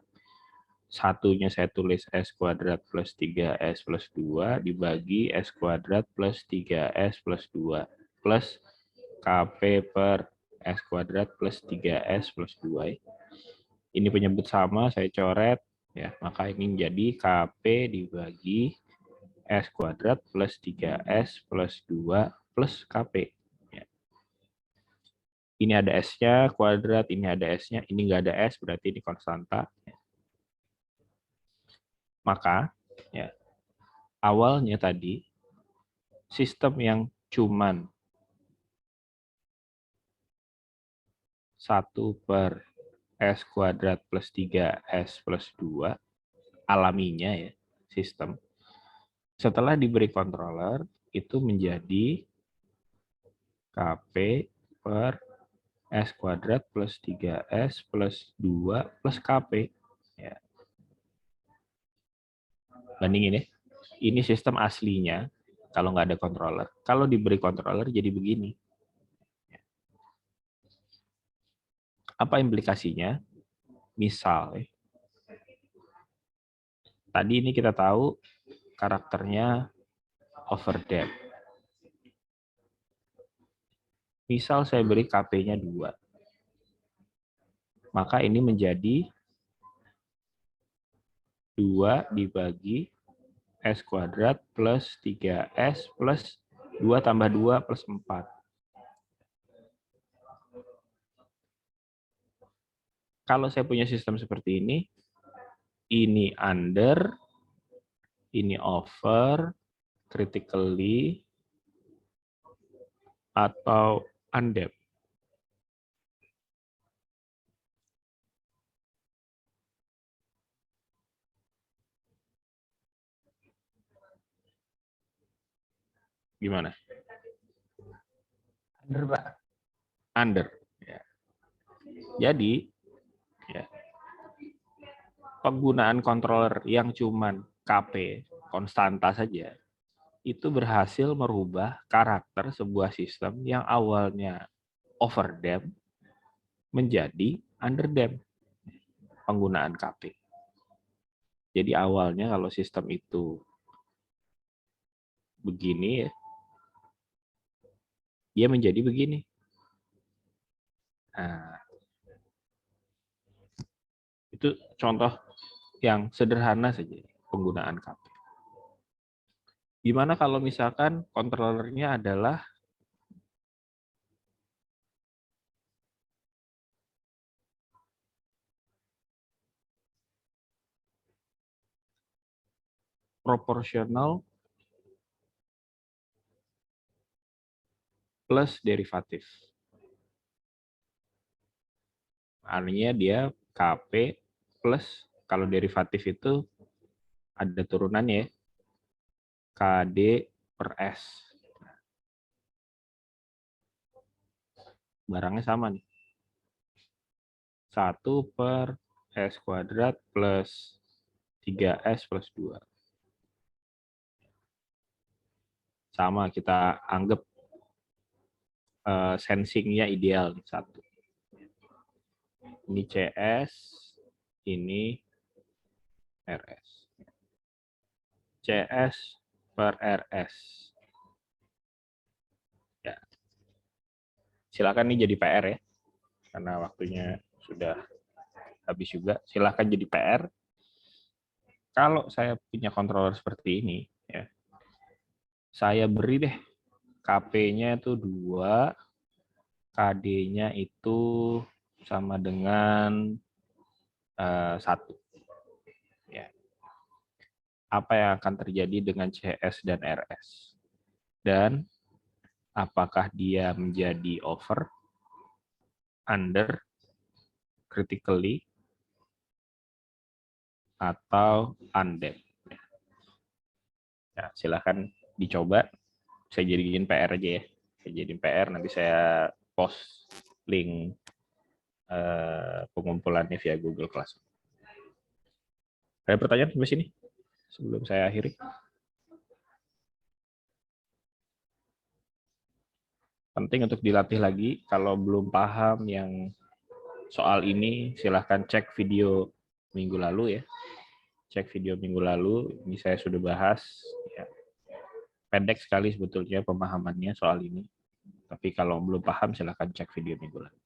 Satunya saya tulis S kuadrat plus 3S plus 2 dibagi S kuadrat plus 3S plus 2 plus KP per S kuadrat plus 3S plus 2. Ini penyebut sama, saya coret, ya, maka ini menjadi KP dibagi S kuadrat plus 3S plus 2 plus KP. Ya. Ini ada S-nya kuadrat, ini ada S-nya, ini nggak ada S, berarti ini konstanta. Ya. Maka, ya, awalnya tadi, sistem yang cuman 1 per S kuadrat plus 3S plus 2, alaminya ya, sistem, setelah diberi controller, itu menjadi KP per S kuadrat plus 3S plus 2 plus KP. Ya. Bandingin ya. Ini sistem aslinya, kalau nggak ada controller. Kalau diberi controller jadi begini. Apa implikasinya? misal, tadi ini kita tahu karakternya overdamp. Misal saya beri KP-nya 2. Maka ini menjadi 2 dibagi S kuadrat plus 3S plus 2 tambah 2 plus 4. Kalau saya punya sistem seperti ini under, ini over, critically, atau undamp. Gimana? Under, Pak. Under. Ya. Jadi, ya, penggunaan controller yang cuman KP, konstanta saja, itu berhasil merubah karakter sebuah sistem yang awalnya overdamp menjadi underdamp penggunaan KP. Jadi awalnya kalau sistem itu begini, ya, dia menjadi begini. Nah, itu contoh yang sederhana saja penggunaan KP. Gimana kalau misalkan controllernya adalah proporsional plus derivatif. Artinya dia KP plus, kalau derivatif itu ada turunannya ya, KD per S. Barangnya sama nih. 1 per S kuadrat plus 3S plus 2. Sama, kita anggap sensingnya ideal. 1. Ini CS, ini RS. CS per RS. Ya. Silakan ini jadi PR ya. Karena waktunya sudah habis juga. Silakan jadi PR. Kalau saya punya controller seperti ini, ya, saya beri deh KP-nya itu 2, KD-nya itu sama dengan 1. Ya. Apa yang akan terjadi dengan CS dan RS? Dan apakah dia menjadi over, under, critically, atau undamp? Ya, silahkan dicoba. Saya jadiin PR aja ya. Saya jadiin PR, nanti saya post link pengumpulannya via Google Classroom. Ada pertanyaan sampai sini sebelum saya akhiri? Penting untuk dilatih lagi. Kalau belum paham yang soal ini, silahkan cek video minggu lalu ya. Cek video minggu lalu, ini saya sudah bahas. Ya. Pendek sekali sebetulnya pemahamannya soal ini. Tapi kalau belum paham, silahkan cek video minggu lalu.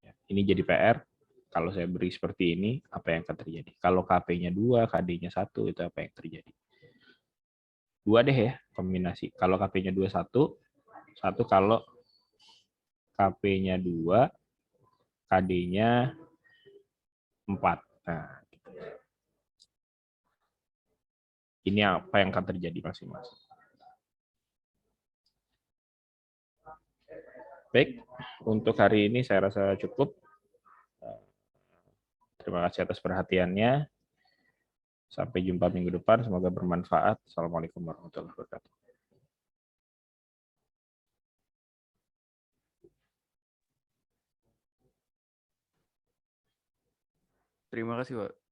Ya. Ini jadi PR. Kalau saya beri seperti ini, apa yang akan terjadi? Kalau KP-nya 2, KD-nya 1, itu apa yang terjadi? 2 deh ya, kombinasi. Kalau KP-nya 2, 1. 1 kalau KP-nya 2, KD-nya 4. Nah, ini apa yang akan terjadi masing-masing. Baik, untuk hari ini saya rasa cukup. Terima kasih atas perhatiannya. Sampai jumpa minggu depan. Semoga bermanfaat. Assalamualaikum warahmatullahi wabarakatuh. Terima kasih, Pak.